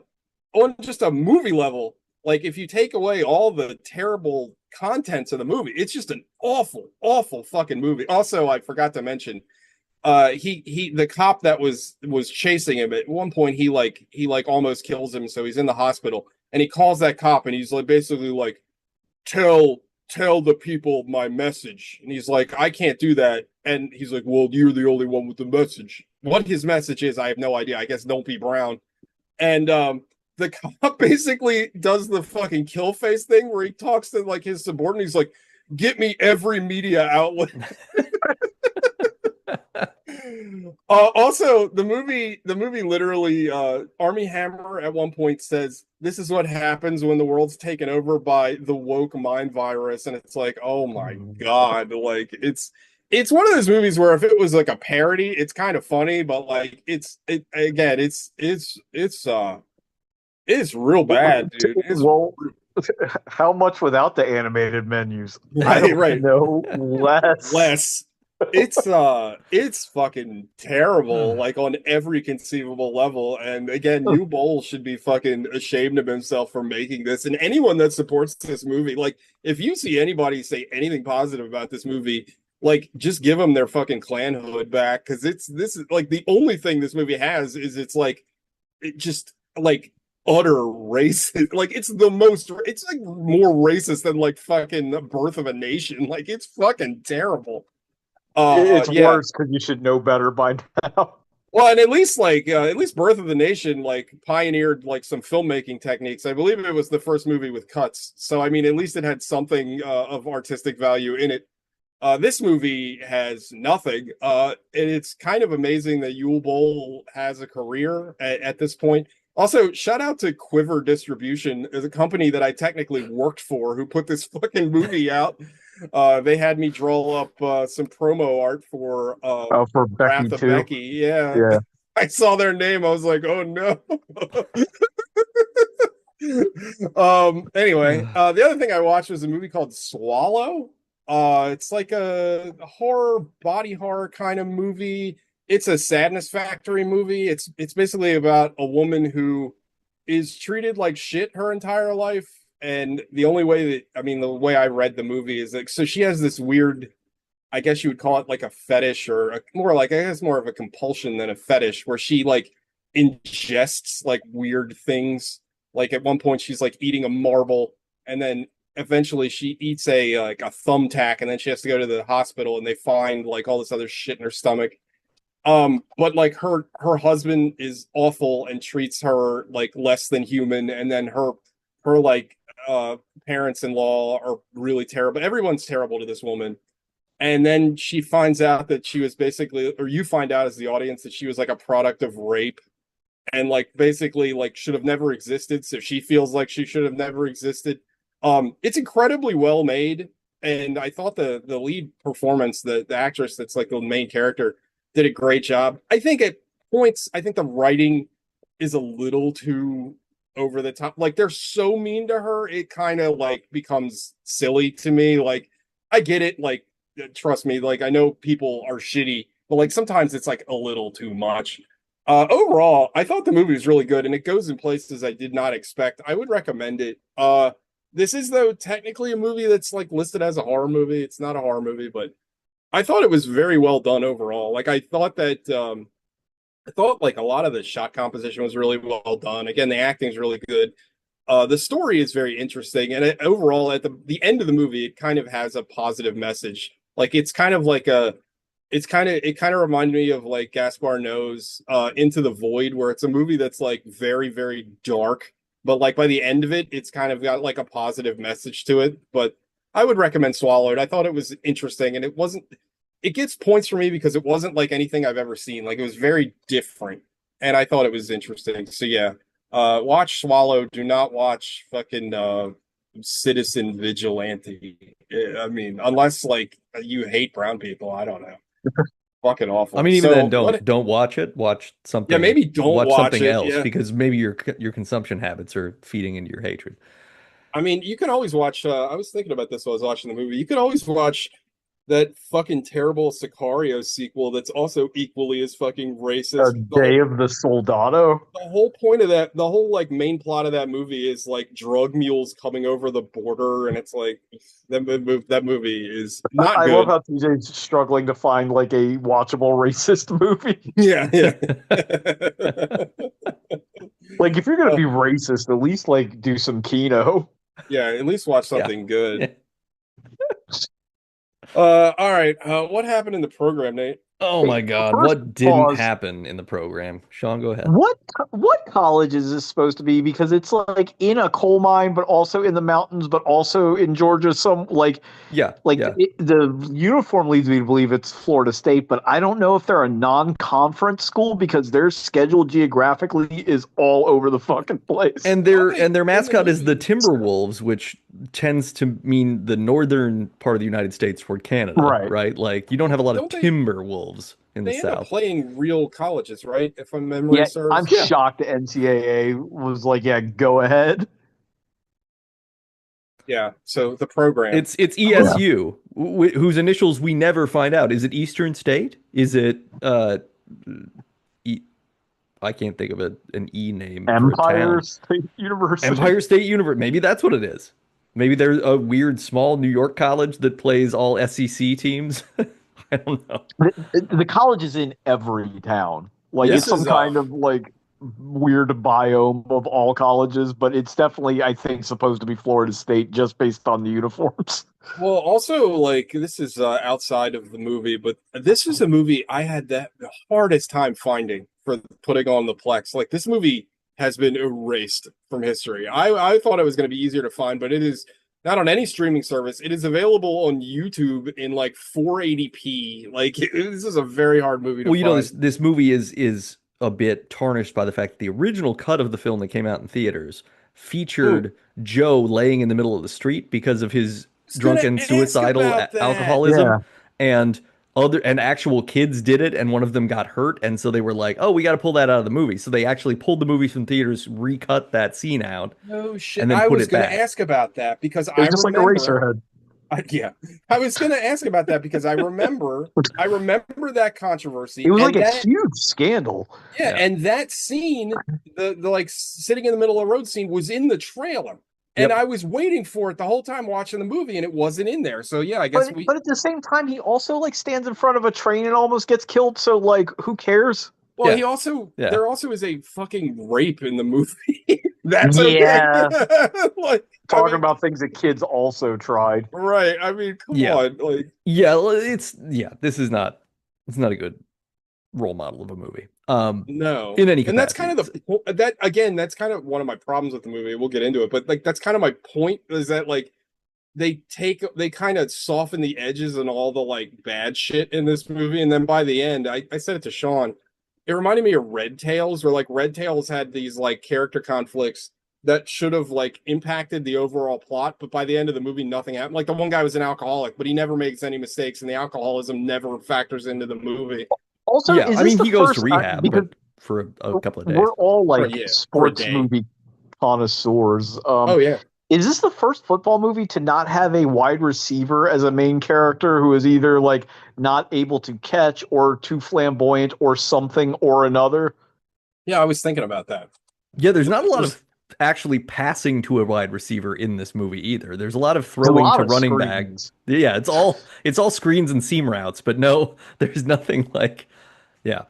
just a movie level. Like, if you take away all the terrible contents of the movie, it's just an awful, awful fucking movie. Also, I forgot to mention, the cop that was chasing him at one point, he almost kills him, so he's in the hospital, and he calls that cop, and he's like basically like, tell the people my message, and he's like, I can't do that, and he's like, well, you're the only one with the message. What his message is, I have no idea. I guess don't be brown. And the cop basically does the fucking kill face thing where he talks to like his subordinate. He's like, get me every media outlet. Also, the movie literally, Army Hammer at one point says, this is what happens when the world's taken over by the woke mind virus. And it's like, oh my God. Like, it's one of those movies where if it was like a parody, it's kind of funny, but like it's real bad, dude. Well, how much without the animated menus? I don't Right. know. Less. It's fucking terrible, like on every conceivable level. And again, New Bowl should be fucking ashamed of himself for making this. And anyone that supports this movie, like, if you see anybody say anything positive about this movie, like, just give them their fucking clan hood back, because this is like the only thing this movie has is it's just like utter racist. Like, it's like more racist than like fucking Birth of a Nation. Like, it's fucking terrible. It's worse because you should know better by now. Well, and at least Birth of the Nation like pioneered like some filmmaking techniques. I believe it was the first movie with cuts. So I mean, at least it had something of artistic value in it. This movie has nothing. And it's kind of amazing that Yule Bowl has a career at this point. Also, shout out to Quiver Distribution, as a company that I technically worked for, who put this fucking movie out. They had me draw up some promo art for for Becky Wrath of too. Becky. Yeah. I saw their name. I was like, oh no. Anyway, the other thing I watched was a movie called Swallow. It's like a horror, body horror kind of movie. It's a Sadness Factory movie. It's basically about a woman who is treated like shit her entire life. And the only way the way I read the movie is like, so she has this weird, I guess you would call it like a fetish, or more of a compulsion than a fetish, where she like ingests like weird things. Like at one point she's like eating a marble, and then eventually she eats a thumbtack, and then she has to go to the hospital and they find like all this other shit in her stomach. But like her husband is awful and treats her like less than human, and then her like parents-in-law are really terrible. Everyone's terrible to this woman. And then she finds out that she was basically, or you find out as the audience, that she was like a product of rape, and like basically like should have never existed. So she feels like she should have never existed. It's incredibly well made, and I thought the lead performance, the actress that's like the main character, did a great job. I think at points, the writing is a little too over the top. Like, they're so mean to her, it kind of like becomes silly to me. Like, I get it. Like, trust me. Like, I know people are shitty, but like sometimes it's like a little too much. Overall, I thought the movie was really good, and it goes in places I did not expect. I would recommend it. This is though technically a movie that's like listed as a horror movie. It's not a horror movie, but I thought it was very well done overall. Like I thought like a lot of the shot composition was really well done. Again, the acting is really good. The story is very interesting, and overall, at the end of the movie, it kind of has a positive message. Like it's kind of like it kind of reminded me of like Gaspar Noé's Into the Void, where it's a movie that's like very very dark, but like by the end of it, it's kind of got like a positive message to it. But I would recommend Swallowed. I thought it was interesting, and it wasn't. It gets points for me because it wasn't like anything I've ever seen. Like it was very different, and I thought it was interesting. So yeah, watch Swallow. Do not watch fucking Citizen Vigilante. I mean, unless like you hate brown people, I don't know. Fucking awful. I mean, even So, then, what- don't watch it. Watch something. Yeah, maybe don't watch watch something it, else yeah. because maybe your consumption habits are feeding into your hatred. I mean, you can always watch. I was thinking about this while I was watching the movie. You could always watch that fucking terrible Sicario sequel that's also equally as fucking racist. Day of the Soldado. The whole point of that, the whole like main plot of that movie is like drug mules coming over the border, and it's like that movie is not I good. love how TJ's struggling to find like a watchable racist movie. Yeah, yeah. Like if you're gonna be racist, at least like do some Kino. Yeah, at least watch something good. Yeah. All right. What happened in the program, Nate? Oh my God, First, what didn't pause. happen in the program? Sean, go ahead. What college is this supposed to be? Because it's like in a coal mine, but also in the mountains, but also in Georgia. Some Yeah, the uniform leads me to believe it's Florida State, but I don't know if they're a non-conference school because their schedule geographically is all over the fucking place. and their mascot is the Timberwolves, which tends to mean the northern part of the United States toward Canada, Right. right? Like you don't have a lot of Don't they- Timberwolves in the They end up South. playing real colleges, right? If my memory Yeah, serves. I'm shocked the NCAA was like, yeah, go ahead. Yeah. So the program. It's ESU, whose initials we never find out. Is it Eastern State? Is it I can't think of an E name. for a Empire town. State University. Empire State University. Maybe that's what it is. Maybe there's a weird small New York college that plays all SEC teams. I don't know. The college is in every town. Like This it's some is, kind of like weird biome of all colleges, but it's definitely, I think, supposed to be Florida State just based on the uniforms. Well, also like this is outside of the movie, but this is a movie I had the hardest time finding for putting on the Plex. Like this movie has been erased from history. I thought it was going to be easier to find, but it is not on any streaming service. It is available on YouTube in like 480p. Like this is a very hard movie to Well, you know, find. this movie is a bit tarnished by the fact that the original cut of the film that came out in theaters featured Joe laying in the middle of the street because of his gonna drunken ask suicidal about that. alcoholism, Yeah. and actual kids did it, and one of them got hurt, and so they were like, "Oh, we got to pull that out of the movie." So they actually pulled the movie from theaters, recut that scene out. No shit. And then I put was it going to back. ask about that because It's just like a Eraserhead. Yeah, I was going to ask about that because I remember that controversy. It was and like a that, huge scandal. yeah, Yeah. and that scene, the like sitting in the middle of the road scene was in the trailer, and Yep. I was waiting for it the whole time watching the movie, and it wasn't in there. So yeah, I guess But at the same time, he also like stands in front of a train and almost gets killed. So like, who cares? Well, Yeah. he also Yeah. there also is a fucking rape in the movie. That's Yeah. okay. Like Talking I mean, about things that kids also tried. right. I mean, come Yeah. on, like. Yeah, well, this is not a good role model of a movie. No, In any and that's kind capacity. of that again. That's kind of one of my problems with the movie. We'll get into it, but like that's kind of my point is that like they kind of soften the edges and all the like bad shit in this movie, and then by the end, I said it to Sean, it reminded me of Red Tails, where like Red Tails had these like character conflicts that should have like impacted the overall plot, but by the end of the movie, nothing happened. Like the one guy was an alcoholic, but he never makes any mistakes, and the alcoholism never factors into the movie. Also, Yeah, is I this mean, the he goes first to rehab, because but for a couple of days. we're all like For a sports day. movie connoisseurs. Oh yeah. Is this the first football movie to not have a wide receiver as a main character who is either like not able to catch or too flamboyant or something or another? Yeah, I was thinking about that. Yeah, there's not a lot of actually passing to a wide receiver in this movie either. There's a lot of A throwing lot to of running back. screens. Yeah, it's all screens and seam routes, but no, there's nothing like yeah.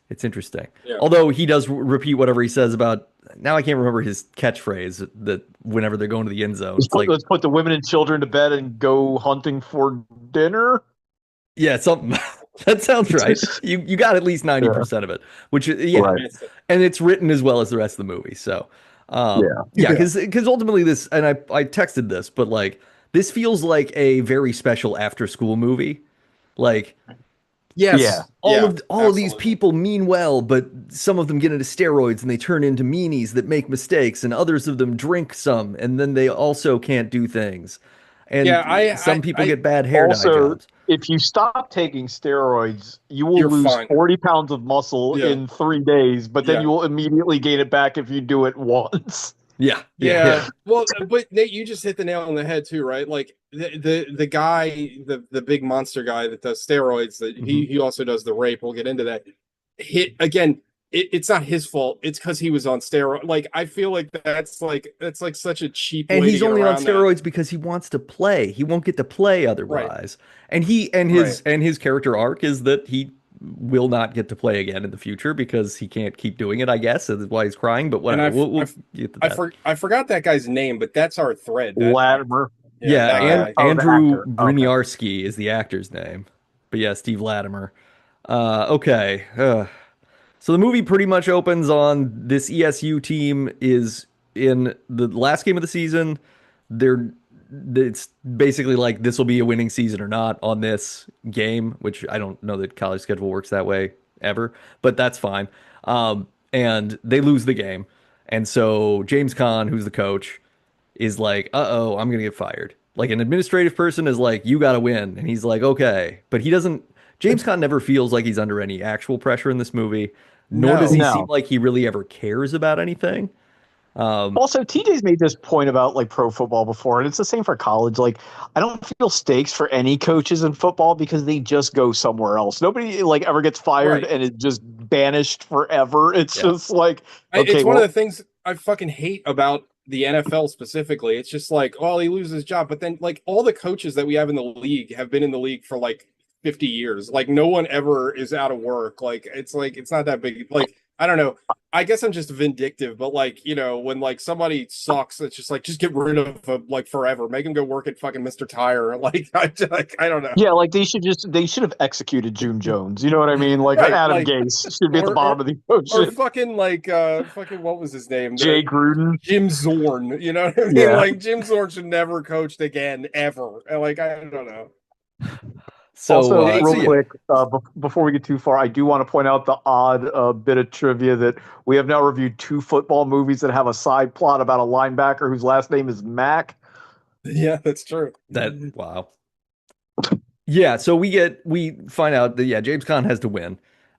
It's interesting. Yeah. Although he does repeat whatever he says about now I can't remember his catchphrase that whenever they're going to the end zone. It's like Let's put the women and children to bed and go hunting for dinner. yeah, something that sounds right. You got at least 90% of it, which yeah, Right. and it's written as well as the rest of the movie. So, yeah, because ultimately this, and I texted this, but like this feels like a very special after school movie. Like Yes. Yeah. all of these absolutely. people mean well, but some of them get into steroids and they turn into meanies that make mistakes, and others of them drink some, and then they also can't do things. And Yeah, some people I get bad hair dye Also, jobs. if you stop taking steroids, you will You're lose fine. 40 pounds of muscle Yeah. in 3 days, but then Yeah. you will immediately gain it back if you do it once. Yeah, Yeah. Well, but Nate, you just hit the nail on the head too, right? Like the guy, the big monster guy that does steroids, that he also does the rape. We'll get into that. Hit again. It's not his fault. It's because he was on steroid. Like I feel like that's like such a cheap And way he's to get only on around that. steroids because he wants to play. He won't get to play otherwise. And his character arc is that he will not get to play again in the future because he can't keep doing it, I guess. That's why he's crying, but And whatever. We'll get to that. I forgot that guy's name, but that's our thread. Latimer. Yeah, that and guy. Oh, the Andrew actor. Okay. Briniarski is the actor's name. But yeah, Steve Latimer. Okay. So the movie pretty much opens on this ESU team is in the last game of the season. They're it's basically like this will be a winning season or not on this game, which I don't know that college schedule works that way ever, but that's fine. And they lose the game. And so James Caan, who's the coach, is like, uh-oh, I'm gonna get fired. Like an administrative person is like, you gotta win. And he's like, okay. But he doesn't James Caan never feels like he's under any actual pressure in this movie, nor does he No. seem like he really ever cares about anything. Also, TJ's made this point about like pro football before, and it's the same for college. Like, I don't feel stakes for any coaches in football because they just go somewhere else. Nobody like ever gets fired Right. and is just banished forever. It's Yeah. just like, okay, It's one well, of the things I fucking hate about the NFL specifically. It's just like, oh, he loses his job, but then like all the coaches that we have in the league have been in the league for like 50 years. Like no one ever is out of work. Like it's not that big. Like I don't know. I guess I'm just vindictive, but like, you know, when like somebody sucks, it's just like just get rid of them like forever. Make him go work at fucking Mr. Tire. Like I don't know. yeah, like they should have executed June Jones. You know what I mean? Like Right, Adam like- Gase should be at the or- bottom of the Or ocean. fucking like fucking what was his name? Jay Gruden. Jim Zorn, you know what I mean? Yeah. Like Jim Zorn should never coached again, ever. Like I don't know. So, Also, so real yeah. quick, before we get too far, I do want to point out the odd bit of trivia that we have now reviewed 2 football movies that have a side plot about a linebacker whose last name is Mac. Yeah, that's true. Wow. Yeah, so we find out that yeah, James Caan has to win.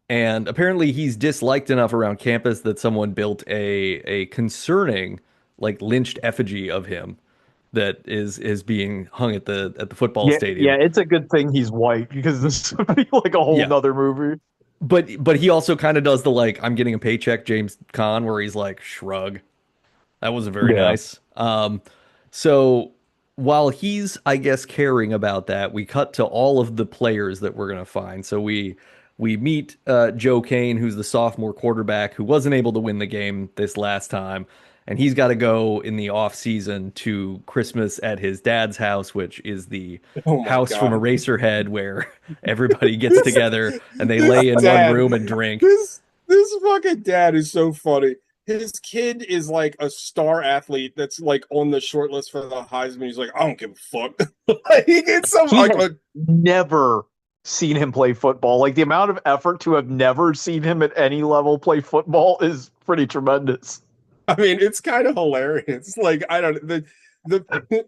And apparently he's disliked enough around campus that someone built a concerning like lynched effigy of him that is being hung at the football stadium. Yeah, it's a good thing he's white because this would be like a whole Yeah. nother movie. But he also kind of does the like I'm getting a paycheck James Caan where he's like shrug. That wasn't very Yeah. nice. So while he's I guess caring about that, we cut to all of the players that we're gonna find. So we meet Joe Kane, who's the sophomore quarterback who wasn't able to win the game this last time. And he's got to go in the off season to Christmas at his dad's house, which is the Oh my house from God. Eraserhead where everybody gets together and they This lay in dad- one room and drink. This fucking dad is so funny. His kid is like a star athlete that's like on the short list for the Heisman. He's like, I don't give a fuck. Like, he gets some He like has never seen him play football. Like the amount of effort to have never seen him at any level play football is pretty tremendous. I mean, it's kind of hilarious. Like, I don't the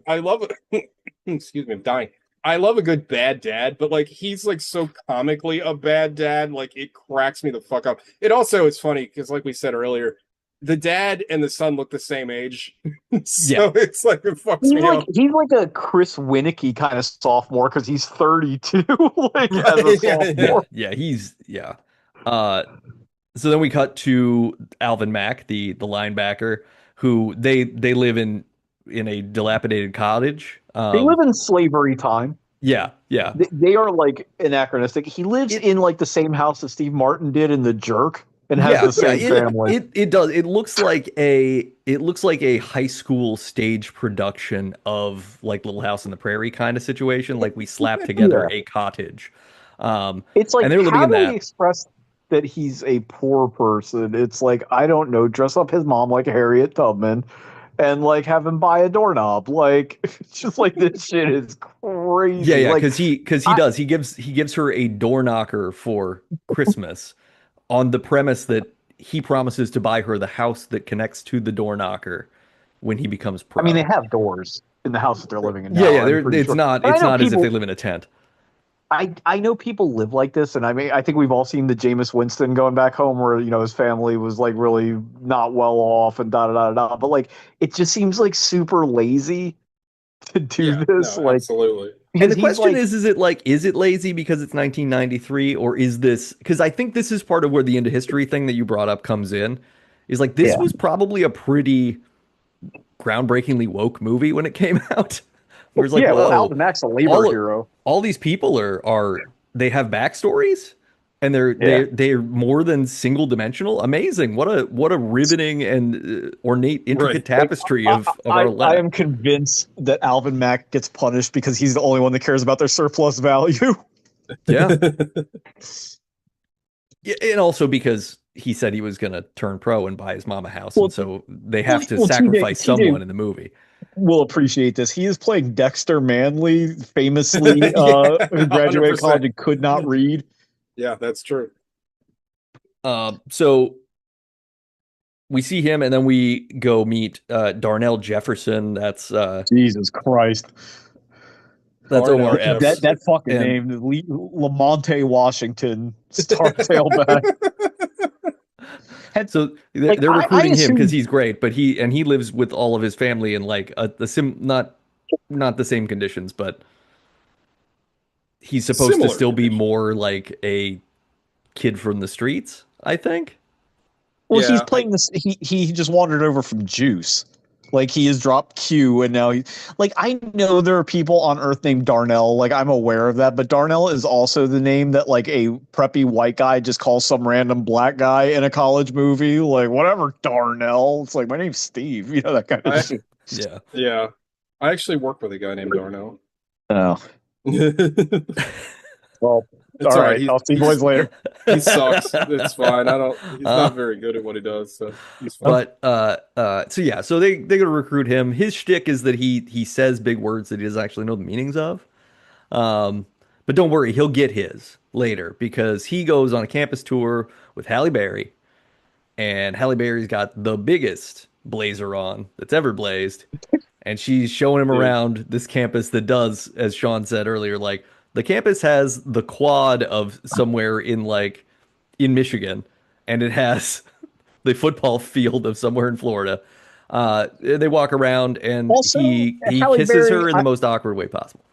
I love it. Excuse me, I'm dying. I love a good bad dad, but like he's like so comically a bad dad, like it cracks me the fuck up. It also it's funny because like we said earlier, the dad and the son look the same age, so it's like it fucks He's me like up. he's like a Chris Winnicky kind of sophomore because he's 32, like as a Right, yeah, sophomore. Yeah, he's yeah. Uh, so then we cut to Alvin Mack, the linebacker, who they live in a dilapidated cottage. They live in slavery time. Yeah, yeah. They are like anachronistic. He lives It- in like the same house that Steve Martin did in The Jerk and has Yeah, the same family. it does. It looks like a high school stage production of like Little House on the Prairie kind of situation. Like we slapped together a cottage. It's like And they're living how in do we that. express that he's a poor person? It's like I don't know, dress up his mom like Harriet Tubman and like have him buy a doorknob. Like it's just like this shit is crazy. Yeah, yeah, Like because he gives her a door knocker for Christmas on the premise that he promises to buy her the house that connects to the door knocker when he becomes pro. I mean, they have doors in the house that they're living in now. Yeah, yeah, I'm pretty it's sure. not And I it's know not as if people- they live in a tent. I know people live like this, and I mean, I think we've all seen the Jameis Winston going back home, where his family was like really not well off, and da da da da. But like, it just seems like super lazy to do Yeah, this. no, Like, absolutely. And the he's question like, is it lazy because it's 1993, or is this because I think this is part of where the into history thing that you brought up comes in, is like this Yeah. was probably a pretty groundbreakingly woke movie when it came out. Where it's like, yeah, well, whoa, Alvin Mack's a labor all- hero. all these people are they have backstories and Yeah. they're more than single dimensional. Amazing. What a riveting and ornate intricate Right. tapestry of our I life. am convinced that Alvin Mack gets punished because he's the only one that cares about their surplus value. Yeah. Yeah, and also because he said he was going to turn pro and buy his mom a house, Well, and so they have to well, sacrifice TJ someone in the movie. Will appreciate this. He is playing Dexter Manley, famously Yeah, who graduated 100%. college and could not read. Yeah, that's true. So we see him, and then we go meet Darnell Jefferson. That's Jesus Christ. Darnell Omar Jefferson. Epps. That fucking And- name, Lamonte Washington, star tailback. So they're, Like, they're I recruiting him assumed- because he's great, but he lives with all of his family in like not the same conditions, but he's supposed Similar to still be conditions. more like a kid from the streets, I think. Well, Yeah, he's playing this. He just wandered over from Juice. Like he has dropped Q, and now I know there are people on Earth named Darnell. Like I'm aware of that, but Darnell is also the name that like a preppy white guy just calls some random black guy in a college movie. Like whatever, Darnell. It's like my name's Steve. You know that kind of I- shit. Yeah. Yeah. I actually work with a guy named Darnell. Oh, It's well, all all right. right. I'll see you boys later. He sucks. It's fine. He's Uh, not very good at what he does, so he's fine. But so yeah, so they gonna recruit him. His shtick is that he says big words that he doesn't actually know the meanings of. But don't worry, he'll get his later because he goes on a campus tour with Halle Berry, and Halle Berry's got the biggest blazer on that's ever blazed, and she's showing him Dude. around this campus that does, as Sean said earlier, like the campus has the quad of somewhere in Michigan, and it has the football field of somewhere in Florida. They walk around, and Also, he Halle kisses Berry, her in the most awkward way possible.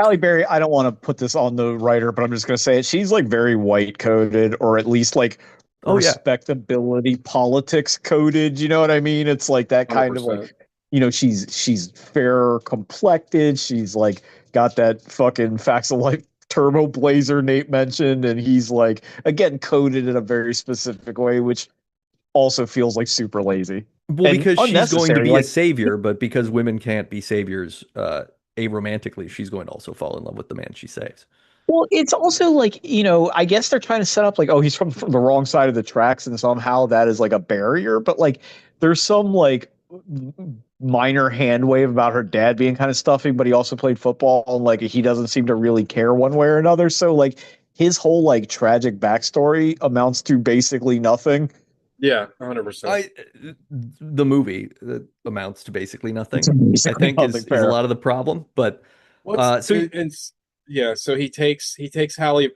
Halle Berry, I don't want to put this on the writer, but I'm just going to say it. She's like very white coded, or at least like Oh, yeah. respectability politics coded. You know what I mean? It's like that kind of 100%. like, she's fair complected. She's like got that fucking Facts of Life turbo blazer Nate mentioned, and he's like again coded in a very specific way, which also feels like super lazy. Well, And because she's going to unnecessary, be a like- savior, but because women can't be saviors aromantically, she's going to also fall in love with the man she saves. Well, it's also like, I guess they're trying to set up like, oh, he's from the wrong side of the tracks, and somehow that is like a barrier. But like, there's some like minor hand wave about her dad being kind of stuffy, but he also played football, and like he doesn't seem to really care one way or another. So like, his whole like tragic backstory amounts to basically nothing. Yeah, 100%. The movie amounts to basically nothing. It's basically I think is nothing, fair. a lot of the problem. But What's so- and Yeah, so he takes Halle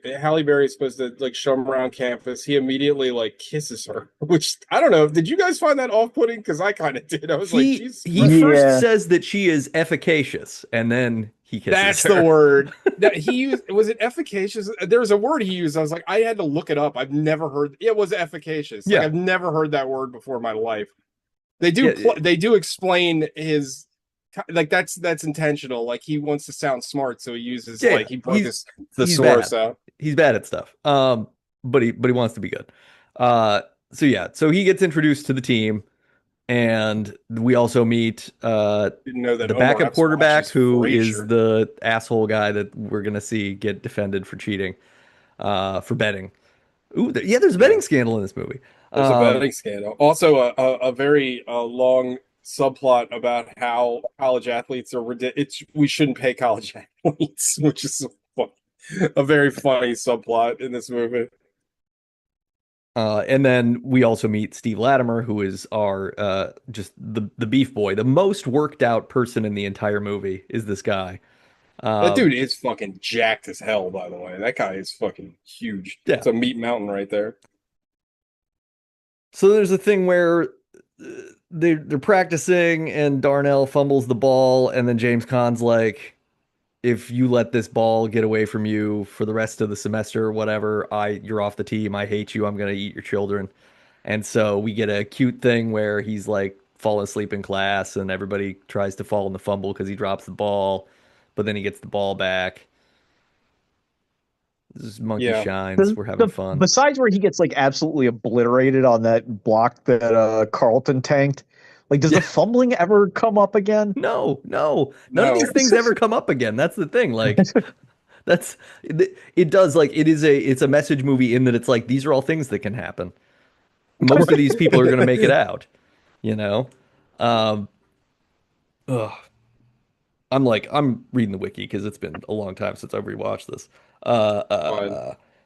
Berry is supposed to like show him around campus. He immediately like kisses her, which I don't know. Did you guys find that off-putting? Because I kind of did. I was like, Jesus He Christ. first Yeah. says that she is efficacious, and then he kisses That's her. the word that he used. Was it efficacious? There was a word he used. I was like, I had to look it up. I've never heard. It was efficacious. Like Yeah. I've never heard that word before in my life. Yeah. They do explain his like that's intentional. Like he wants to sound smart, so he uses Yeah, like he broke his he's thesaurus bad. out. He's bad at stuff. But he wants to be good. So yeah, so he gets introduced to the team, and we also meet Didn't know that the Omar backup Epps quarterback, watches who is Frasier. the asshole guy that we're gonna see get defended for cheating, for betting. Ooh, yeah, there's a betting scandal in this movie. There's a betting scandal. Also, a very long subplot about how college athletes are ridiculous. We shouldn't pay college athletes, which is a very funny subplot in this movie. And then we also meet Steve Latimer, who is our just the beef boy, the most worked out person in the entire movie is this guy. That dude is fucking jacked as hell, by the way. That guy is fucking huge. Yeah. It's a meat mountain right there. So there's a thing where they're practicing, and Darnell fumbles the ball, and then James Caan's like, "If you let this ball get away from you for the rest of the semester or whatever, you're off the team. I hate you. I'm gonna eat your children." And so we get a cute thing where he's like falling asleep in class, and everybody tries to fall in the fumble because he drops the ball, but then he gets the ball back. This is monkey Yeah. shines. We're having fun. Besides where he gets like absolutely obliterated on that block that Carlton tanked, like does Yeah. the fumbling ever come up again? No. None No. of these things ever come up again. That's the thing. Like that's it does like it's a message movie in that it's like these are all things that can happen. Most of these people are going to make it out, you know? Ugh. I'm reading the wiki because it's been a long time since I've rewatched this.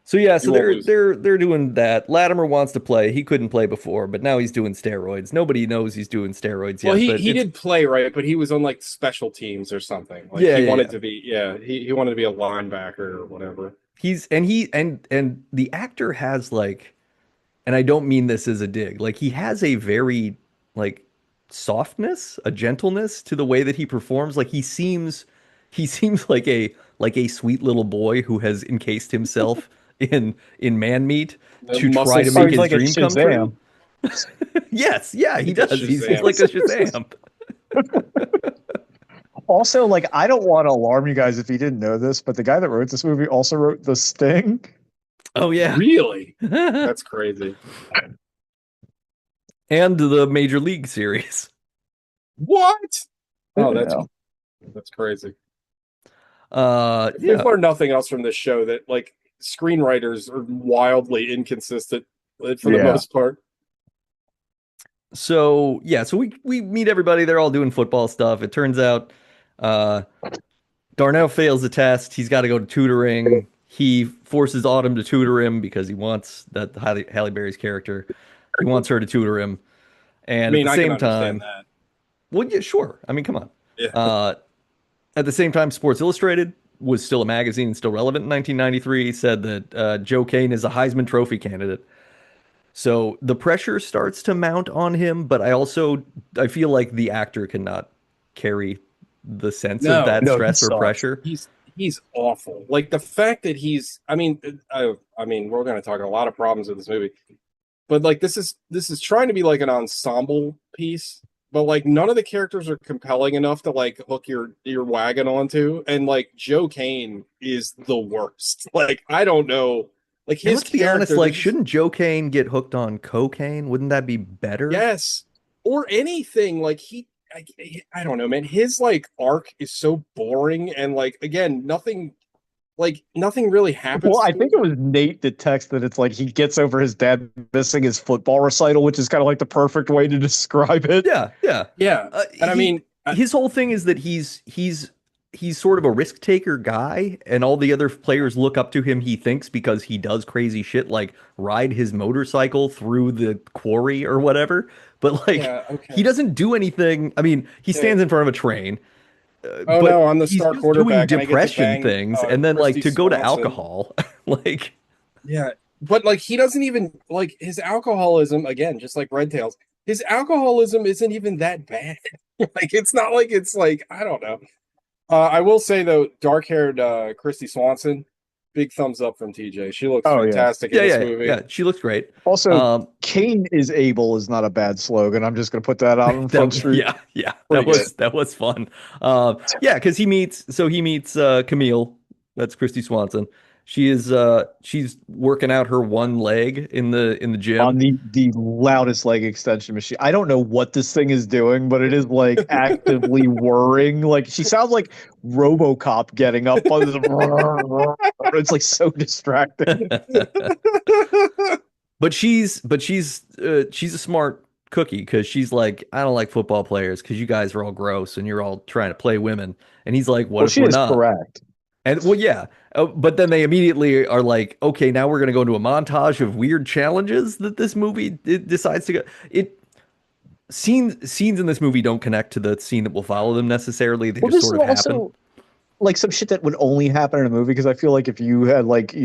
So yeah, so You won't lose. they're doing that. Latimer wants to play. He couldn't play before, but now he's doing steroids. Nobody knows he's doing steroids yet. Well, but he it's- did play right, but he was on like special teams or something. Like Yeah, he yeah, wanted yeah. to be. Yeah, he wanted to be a linebacker or whatever. He's and the actor has like, and I don't mean this as a dig, like he has a very like softness, a gentleness to the way that he performs. Like he seems like a sweet little boy who has encased himself in man meat to Muscle try to suit. make his Like a dream come Shazam. true. Yes, yeah, he He's a does. He's Shazam. like a Shazam. Also, like I don't want to alarm you guys if you didn't know this, but the guy that wrote this movie also wrote The Sting. Oh yeah. Really? That's crazy. And the Major League series. What? Oh, Yeah. that's crazy. Yeah. We've learned nothing else from this show that like screenwriters are wildly inconsistent for the Yeah. most part. So yeah, so we meet everybody. They're all doing football stuff. It turns out Darnell fails the test. He's got to go to tutoring. He forces Autumn to tutor him because he wants that Halle Berry's character. He wants her to tutor him. And I mean, at the I can same understand time, that. well, yeah, sure. I mean, come on. Yeah. At the same time, Sports Illustrated was still a magazine, still relevant in 1993. Said that Joe Kane is a Heisman Trophy candidate. So the pressure starts to mount on him, but I feel like the actor cannot carry the sense No. of that No, he stress or sucks. pressure. He's awful. Like the fact that I mean we're going to talk a lot of problems with this movie, but like this is trying to be like an ensemble piece, but like none of the characters are compelling enough to like hook your wagon onto, and like Joe Kane is the worst. Like I don't know, like And his let's be honest, character, like, there's- shouldn't Joe Kane get hooked on cocaine? Wouldn't that be better? yes, or anything like I don't know, man. His like arc is so boring, and like again, nothing really happens. Well, I to think him. it was Nate the text that it's like he gets over his dad missing his football recital, which is kind of like the perfect way to describe it. Yeah. Yeah, and I mean, his whole thing is that he's sort of a risk taker guy, and all the other players look up to him. He thinks because he does crazy shit like ride his motorcycle through the quarry or whatever. But like yeah, okay. he doesn't do anything. I mean, he stands in front of a train. Oh but no, I'm the he's star just doing quarterback, and I get to depression bang things, and then like Christy to go to Swanson. alcohol, like Yeah, but like he doesn't even like his alcoholism again, just like Red Tails. His alcoholism isn't even that bad. Like it's not like it's like I don't know. I will say though, dark-haired Christy Swanson, big thumbs up from TJ. She looks Oh, yeah. fantastic yeah, in this yeah, movie. yeah. She looks great. Also, Cain is able is not a bad slogan. I'm just gonna put that out on Front Street. Yeah, Pretty that was fun. Yeah, because he meets Camille. That's Christy Swanson. She is she's working out her one leg in the On gym. the loudest leg extension machine. I don't know what this thing is doing, but it is like actively whirring. Like she sounds like RoboCop getting up on the. It's like so distracting. But she's a smart cookie because she's like, I don't like football players because you guys are all gross and you're all trying to play women. And he's like, what Well, if she we're is not? correct. And well, yeah, but then they immediately are like, okay, now we're going to go into a montage of weird challenges that this movie decides to go. Scenes in this movie don't connect to the scene that will follow them necessarily. They Well, just this sort is of happen. also like some shit that would only happen in a movie because I feel like if you had like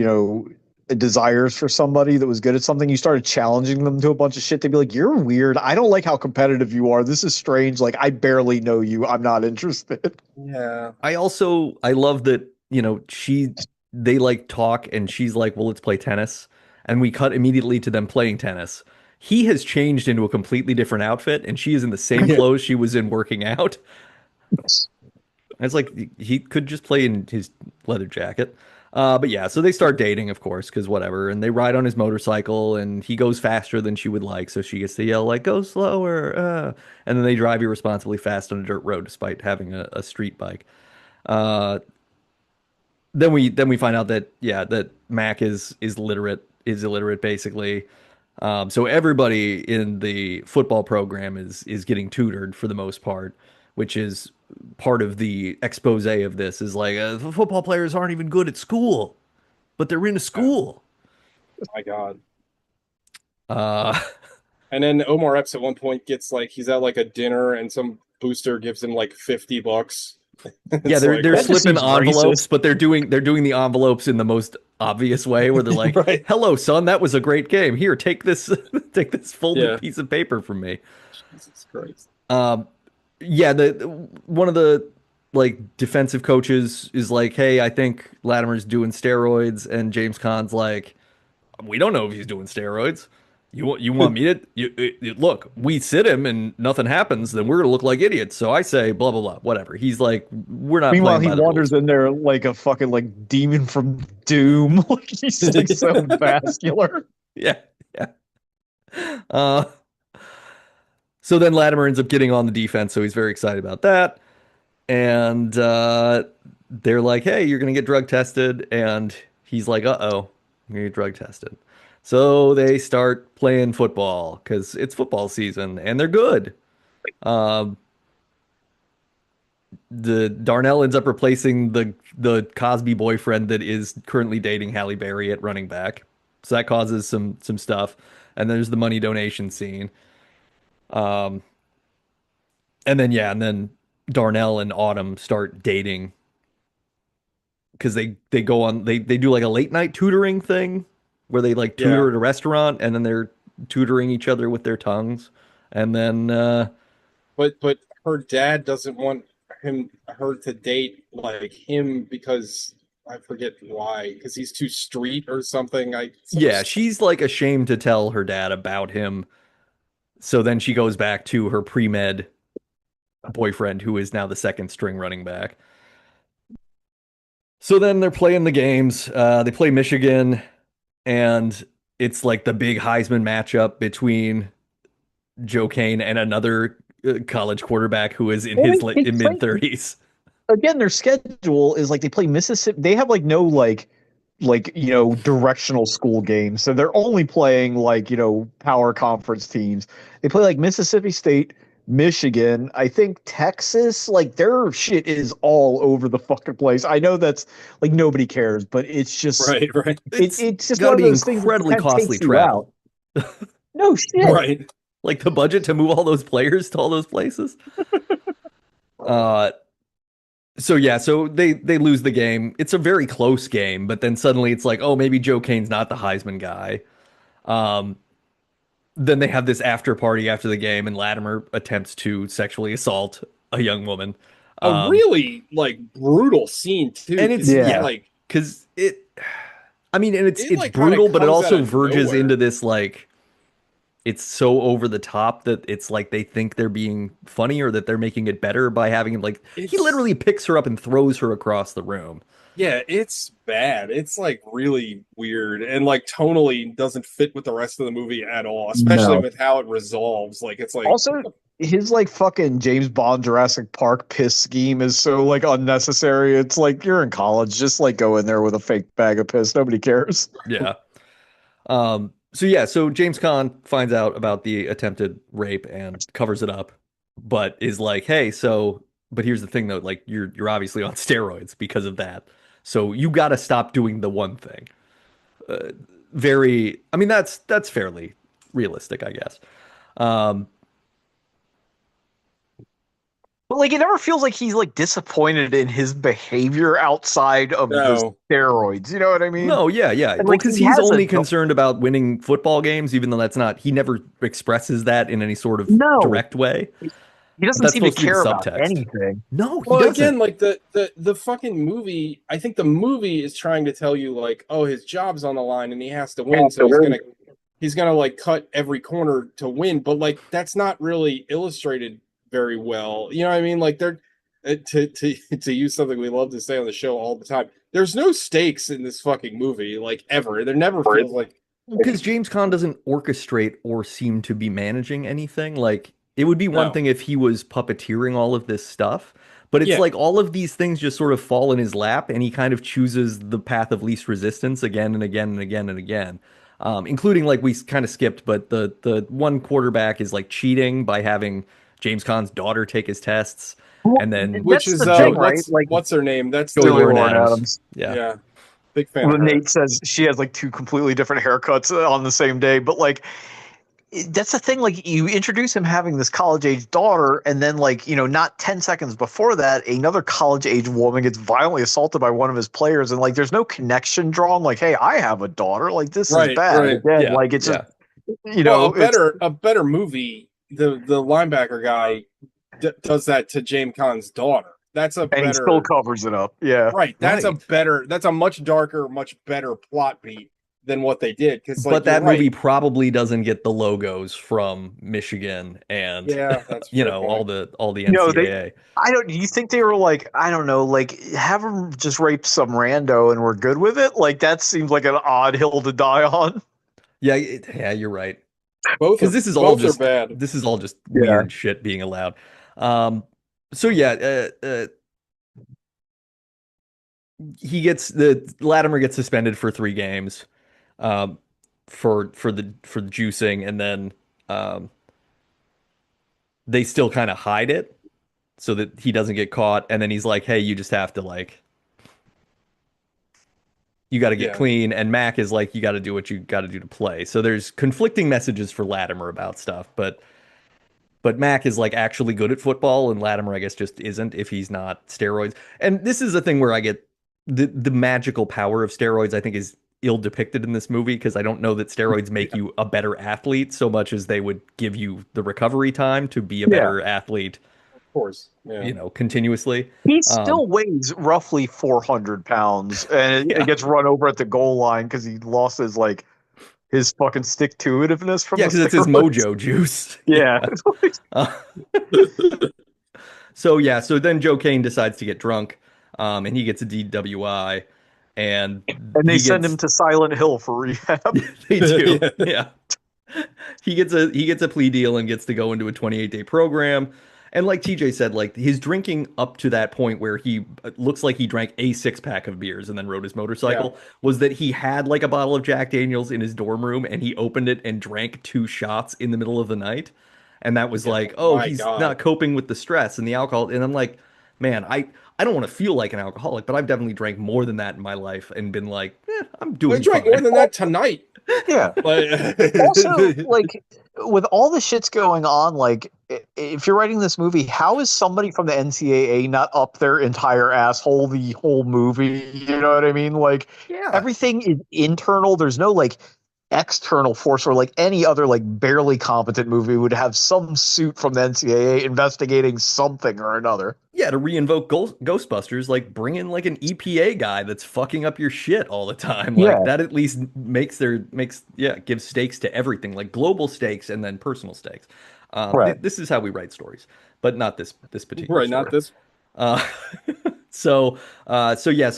desires for somebody that was good at something, you started challenging them to a bunch of shit, they'd be like, you're weird, I don't like how competitive you are, this is strange, like I barely know you, I'm not interested. Yeah. I love that, they like talk and she's like, well, let's play tennis. And we cut immediately to them playing tennis. He has changed into a completely different outfit and she is in the same Yeah. clothes she was in working out. It's like he could just play in his leather jacket. But yeah, so they start dating, of course, because whatever. And they ride on his motorcycle and he goes faster than she would like. So she gets to yell, like, go slower. And then they drive irresponsibly fast on a dirt road despite having a street bike. Then we find out that that Mac is illiterate basically. So everybody in the football program is getting tutored for the most part, which is part of the expose of this is like football players aren't even good at school, but they're in a school. Oh my God. Uh, And then Omar Epps at one point gets like he's at like a dinner and some booster gives him like $50. yeah, they're like, they're that just slipping seems envelopes, racist. but they're doing the envelopes in the most obvious way, where they're like, Right. "Hello, son, that was a great game. Here, take this take this folded Yeah. piece of paper from me." Jesus Christ. Yeah, the one of the like defensive coaches is like, "Hey, I think Latimer's doing steroids," and James Caan's like, "We don't know if he's doing steroids. You want me to look? We sit him and nothing happens, then we're gonna look like idiots. So I say blah blah blah, whatever." He's like, "We're not Meanwhile, playing he by the wanders rules." in there like a fucking like demon from Doom. Like he's like so vascular. Yeah, yeah. Uh, so then Latimer ends up getting on the defense, so he's very excited about that. And they're like, "Hey, you're gonna get drug tested," and he's like, "Uh-oh, I'm gonna get drug tested." So they start playing football because it's football season, and they're good. Um, the Darnell ends up replacing the Cosby boyfriend that is currently dating Halle Berry at running back, so that causes some stuff. And there's the money donation scene. Um, and then Darnell and Autumn start dating because they go on they do like a late night tutoring thing where they like tutor Yeah. at a restaurant and then they're tutoring each other with their tongues. And then But her dad doesn't want her to date like him because I forget why, because he's too street or something. yeah, she's like ashamed to tell her dad about him. So then she goes back to her pre-med boyfriend, who is now the second string running back. So then they're playing the games. They play Michigan, and it's like the big Heisman matchup between Joe Kane and another college quarterback who is in Well, his they play- mid-30s. Again, their schedule is like they play Mississippi. They have like no directional school games, so they're only playing like power conference teams. They play like Mississippi State, Michigan, I think Texas. Like their shit is all over the fucking place. I know that's like nobody cares, but it's just right. it's just gotta one of be those things that incredibly kinda costly takes you travel. out. No shit. Right. Like the budget to move all those players to all those places. So yeah, so they lose the game. It's a very close game, but then suddenly it's like, oh, maybe Joe Kane's not the Heisman guy. Um, then they have this after party after the game, and Latimer attempts to sexually assault a young woman. A Um, really like brutal scene too. and it's 'Cause Yeah. like because it, I mean, and it's it it's like kind brutal, of but it comes out also of verges nowhere. into this like it's so over the top that it's like they think they're being funny or that they're making it better by having him like he It's literally picks her up and throws her across the room. yeah, it's bad. It's like really weird and like tonally doesn't fit with the rest of the movie at all, especially No. with how it resolves. Like it's like Also, his like fucking James Bond Jurassic Park piss scheme is so like unnecessary. It's like you're in college, just like go in there with a fake bag of piss. Nobody cares. Yeah. So yeah, so James Caan finds out about the attempted rape and covers it up, but is like, "Hey, so but here's the thing though, like you're obviously on steroids because of that. So you got to stop doing the one thing." Very, I mean that's fairly realistic, I guess. Um But like, it never feels like he's like disappointed in his behavior outside of the no. steroids. You know what I mean? no, yeah. And Well, like, because he he's has only a concerned about winning football games, even though that's not, he never expresses that in any sort of no, direct way. he But doesn't that's seem to supposed to be the care about subtext. anything. No, he Well, doesn't. again, like the fucking movie, I think the movie is trying to tell you like, oh, his job's on the line and he has to win, so he's gonna like cut every corner to win. But like that's not really illustrated very well. You know what I mean? Like they're to use something we love to say on the show all the time. There's no stakes in this fucking movie, like ever. There never feels like Because James Caan doesn't orchestrate or seem to be managing anything. Like, it would be one No. thing if he was puppeteering all of this stuff, but it's Yeah. like all of these things just sort of fall in his lap, and he kind of chooses the path of least resistance again and again and again and again. Including like we kind of skipped, but the one quarterback is like cheating by having James Caan's daughter take his tests, and then which That's is the thing, right? what's Like, what's her name? That's Joey the Lauren Lauren Adams. Adams. Yeah. yeah. Big fan Well, of her. Nate says she has like two completely different haircuts on the same day, but like, that's the thing. Like, you introduce him having this college age daughter, and then like, not 10 seconds before that, another college age woman gets violently assaulted by one of his players, and like, there's no connection drawn. Like, hey, I have a daughter. Like, this Right, is bad. right. Again, Yeah, like, it's yeah. just Well, it's a better movie. The linebacker guy does that to James Caan's daughter. That's a and he better still covers it up. Yeah. right. That's Right. that's a much darker, much better plot beat than what they did. Because like, But that you're right. movie probably doesn't get the logos from Michigan and Yeah, that's you fair know point. all the No, NCAA. I don't. Do you think they were like, I don't know, like have him just rape some rando and we're good with it? Like that seems like an odd hill to die on. Yeah, yeah, you're right. Both Because are this is all both just are bad. this is all just Yeah. weird shit being allowed. So yeah, Latimer gets suspended for 3 games, um, for the juicing, and then they still kind of hide it so that he doesn't get caught. And then he's like, "Hey, you just have to like." You got to get Yeah. clean, and Mac is like, you got to do what you got to do to play. So there's conflicting messages for Latimer about stuff, but Mac is like actually good at football, and Latimer, I guess, just isn't if he's not steroids. And this is a thing where I get the magical power of steroids. I think is ill depicted in this movie because I don't know that steroids make you a better athlete so much as they would give you the recovery time to be a better athlete, Of course. Yeah. continuously. He still weighs roughly 400 pounds, and it gets run over at the goal line because he lost his fucking stick to itiveness from Yeah, the because it's his steroids. mojo juice. Yeah. Uh, so then Joe Kane decides to get drunk, and he gets a DWI, and And they he send gets- him to Silent Hill for rehab. They do, Yeah. yeah. He gets a plea deal and gets to go into a 28-day program. And like TJ said, like his drinking up to that point where he looks like he drank a 6-pack of beers and then rode his motorcycle was that he had like a bottle of Jack Daniels in his dorm room and he opened it and drank 2 shots in the middle of the night. And that was like, oh, my he's God. not coping with the stress and the alcohol. And I'm like, man, I don't want to feel like an alcoholic, but I've definitely drank more than that in my life and been like, I'm doing I drank fine. more than that tonight. Yeah. Also, like, with all the shits going on, like, if you're writing this movie, how is somebody from the NCAA not up their entire asshole the whole movie? You know what I mean? Like, Yeah. everything is internal. There's no, like, external force, or like any other like barely competent movie would have some suit from the NCAA investigating something or another. Yeah, to reinvoke Ghostbusters, like bring in like an EPA guy that's fucking up your shit all the time. Like Yeah. that at least gives stakes to everything, like global stakes and then personal stakes. Right. This is how we write stories, but not this particular Right, story. not this. Uh, so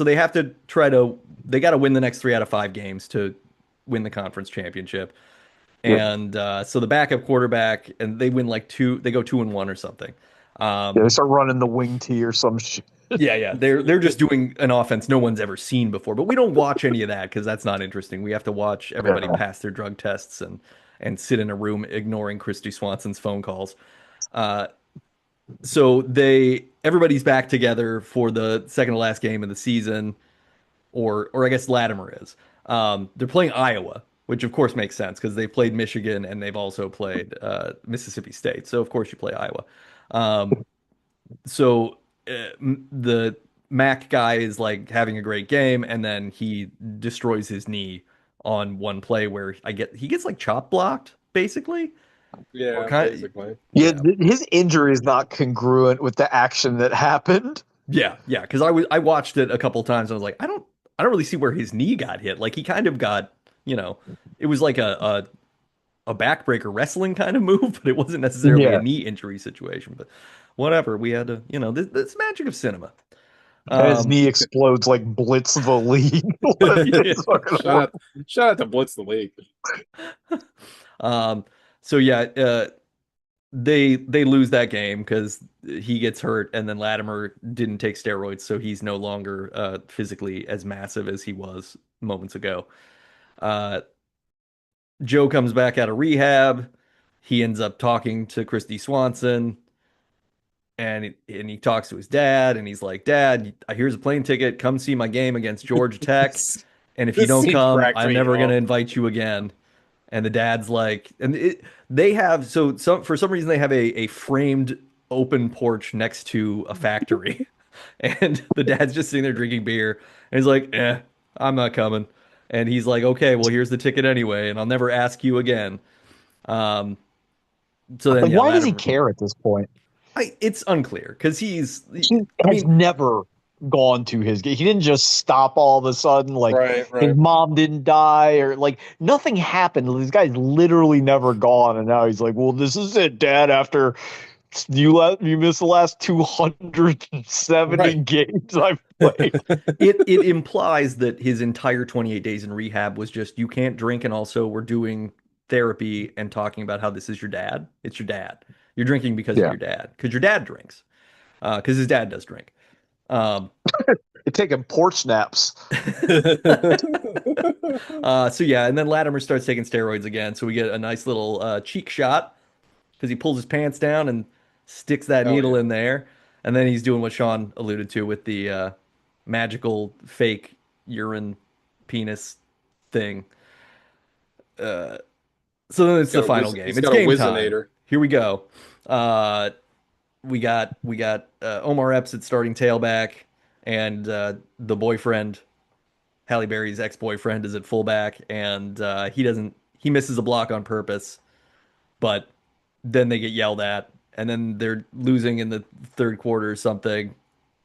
they have to they got to win the next 3 out of 5 games to win the conference championship. And so the backup quarterback, and they win like they go 2-1 or something. Yeah, they start running the wing tee or some shit. Yeah, they're just doing an offense no one's ever seen before. But we don't watch any of that because that's not interesting. We have to watch everybody pass their drug tests and sit in a room ignoring Christy Swanson's phone calls. So everybody's back together for the second to last game of the season, or I guess Latimer is. They're playing Iowa, which of course makes sense because they've played Michigan and they've also played Mississippi State. So of course you play Iowa. So the Mac guy is like having a great game, and then he destroys his knee on one play where he gets like chop blocked basically. Yeah, Basically. Yeah, his injury is not congruent with the action that happened. Yeah, because I watched it a couple times and I was like, I don't really see where his knee got hit. Like he kind of got, it was like a backbreaker wrestling kind of move, but it wasn't necessarily a knee injury situation. But whatever, we had to, this magic of cinema. His knee explodes like Blitz the League. Shout out to Blitz the League. So yeah, they lose that game because he gets hurt, and then Latimer didn't take steroids, so he's no longer physically as massive as he was moments ago. Joe comes back out of rehab. He ends up talking to Christy Swanson, and he talks to his dad, and he's like, "Dad, here's a plane ticket. Come see my game against Georgia Tech, and if you don't come, I'm never going to invite you again." And the dad's like, they have for some reason they have a framed open porch next to a factory, and the dad's just sitting there drinking beer, and he's like, I'm not coming. And he's like, okay, well, here's the ticket anyway, and I'll never ask you again. So then, why does he care at this point? It's unclear because he has never gone to his game. He didn't just stop all of a sudden. Like his mom didn't die, or like nothing happened. This guy's literally never gone, and now he's like, "Well, this is it, Dad. After you missed the last 270 games I've played." It implies that his entire 28 days in rehab was just you can't drink, and also we're doing therapy and talking about how this is your dad. It's your dad. You're drinking because of your dad, because your dad drinks, because his dad does drink. You're taking porch naps. So yeah, and then Latimer starts taking steroids again. So we get a nice little cheek shot because he pulls his pants down and sticks that needle in there, and then he's doing what Sean alluded to with the magical fake urine penis thing. So then it's the final game. It's game time. Here we go. We got Omar Epps at starting tailback, and the boyfriend, Halle Berry's ex-boyfriend, is at fullback, and he misses a block on purpose, but then they get yelled at, and then they're losing in the third quarter or something,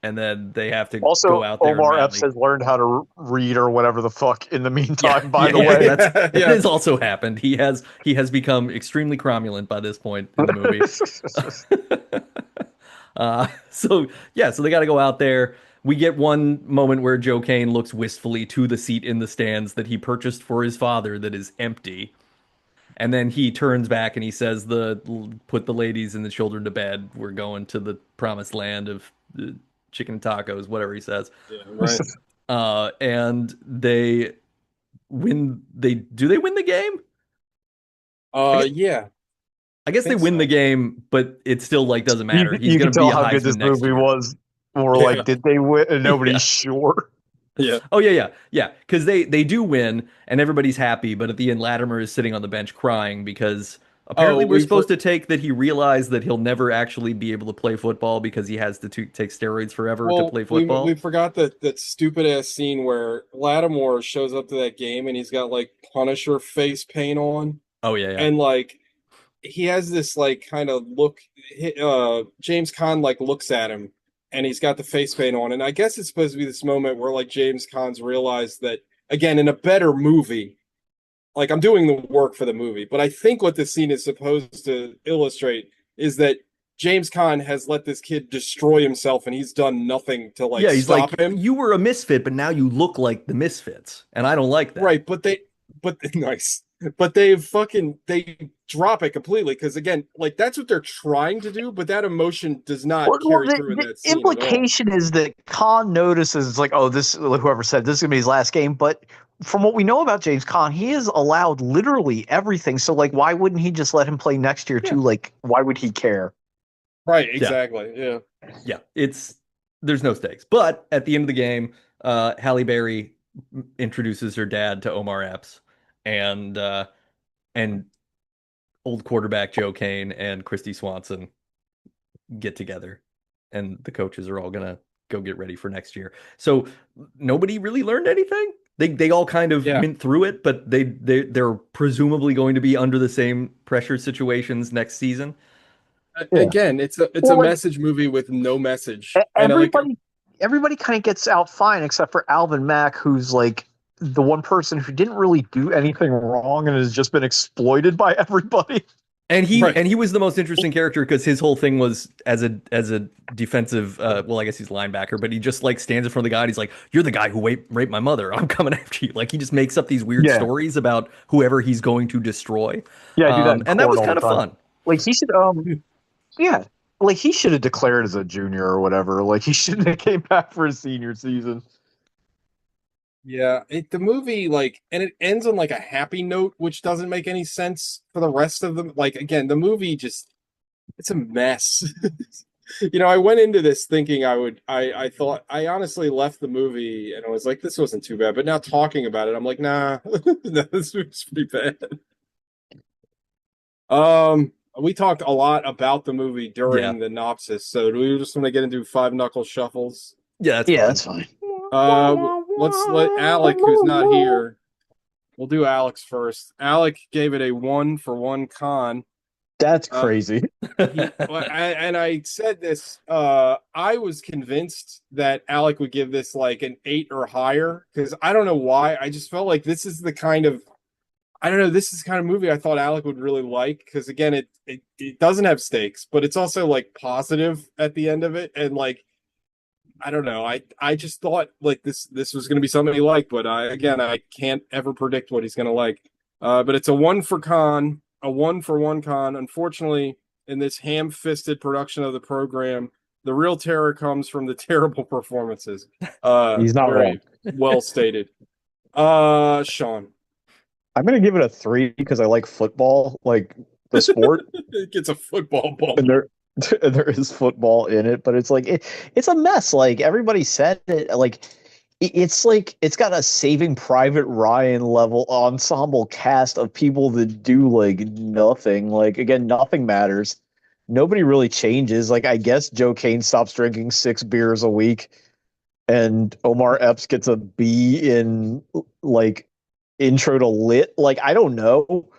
and then they have to go out there. Omar Epps has learned how to read or whatever the fuck in the meantime, by the way. That has also happened. He has become extremely cromulent by this point in the movie. So they got to go out there. We get one moment where Joe Kane looks wistfully to the seat in the stands that he purchased for his father that is empty. And then he turns back and he says, put the ladies and the children to bed. We're going to the promised land of chicken tacos, whatever he says. Yeah, right. And they win. Do they win the game? Yeah. I guess they win the game, but it still doesn't matter. He's you going can to be tell how good this movie was. We're like, did they win? And nobody's sure. Yeah. Oh yeah. Because they do win and everybody's happy, but at the end, Latimer is sitting on the bench crying because Oh, apparently we're supposed to take that he realized that he'll never actually be able to play football because he has to take steroids forever to well, play we football. forgot that stupid ass scene where Lattimore shows up to that game and he's got like Punisher face paint on, Oh yeah. and like he has this like kind of look. James Caan like looks at him, and he's got the face paint on, and I guess it's supposed to be this moment where like James Caan's realized that again in a better movie. Like I'm doing the work for the movie, but I think what this scene is supposed to illustrate is that James Caan has let this kid destroy himself, and he's done nothing to like Yeah, he's like, stop him. you were a misfit, but now you look like the misfits, and I don't like that. Right, but nice, but they drop it completely because again, like that's what they're trying to do, but that emotion does not Well, carry through in the that scene at all. implication is that Khan notices it's like, oh, this whoever said this is gonna be his last game, but from what we know about James Caan, he is allowed literally everything. So like, why wouldn't he just let him play next year Yeah. too? Like, why would he care? Right, exactly. Yeah. Yeah, there's no stakes. But at the end of the game, Halle Berry introduces her dad to Omar Epps, and old quarterback Joe Kane and Christy Swanson get together, and the coaches are all gonna go get ready for next year. So nobody really learned anything. They all kind of Yeah. went through it, but they're presumably going to be under the same pressure situations next season. Yeah. Again, it's a Well, like, message movie with no message. And like everybody kind of gets out fine except for Alvin Mack, who's like the one person who didn't really do anything wrong and has just been exploited by everybody. And Right. he was the most interesting character because his whole thing was as a defensive well I guess he's a linebacker, but he just like stands in front of the guy and he's like, you're the guy who raped my mother, I'm coming after you. Like he just makes up these weird Yeah. stories about whoever he's going to destroy. Yeah, I do that in And that court was all kind the of time. fun. Like he should yeah. Like he should have declared as a junior or whatever. Like he shouldn't have came back for his senior season. yeah, the movie like and it ends on like a happy note, which doesn't make any sense for the rest of them. Like again, the movie just it's a mess. I went into this thinking I thought I honestly left the movie and I was like, this wasn't too bad. But now talking about it, I'm like, nah, no, this was pretty bad. We talked a lot about the movie during the synopsis, so do we just want to get into Five Knuckle Shuffles? Yeah, that's fine. Let's let Alec, who's not here. We'll do Alex first. Alec gave it a 1-for-1 con. That's crazy. And I said this. I was convinced that Alec would give this like an 8 or higher because I don't know why. I just felt like this is the kind of this is the kind of movie I thought Alec would really like because again, it doesn't have stakes, but it's also like positive at the end of it, and like I don't know. I just thought like this was going to be something he liked, but I can't ever predict what he's going to like. But it's a 1-for-1 con. Unfortunately, in this ham-fisted production of the program, the real terror comes from the terrible performances. He's not very wrong. well stated. Sean. I'm gonna give it a 3 because I like football, like the sport, It gets a football ball. and there is football in it, but it's like it's a mess. Like everybody said it, like it's got a Saving Private Ryan level ensemble cast of people that do like nothing. Like again, nothing matters. Nobody really changes. Like I guess Joe Kane stops drinking 6 beers a week, and Omar Epps gets a B in like intro to lit. Like I don't know.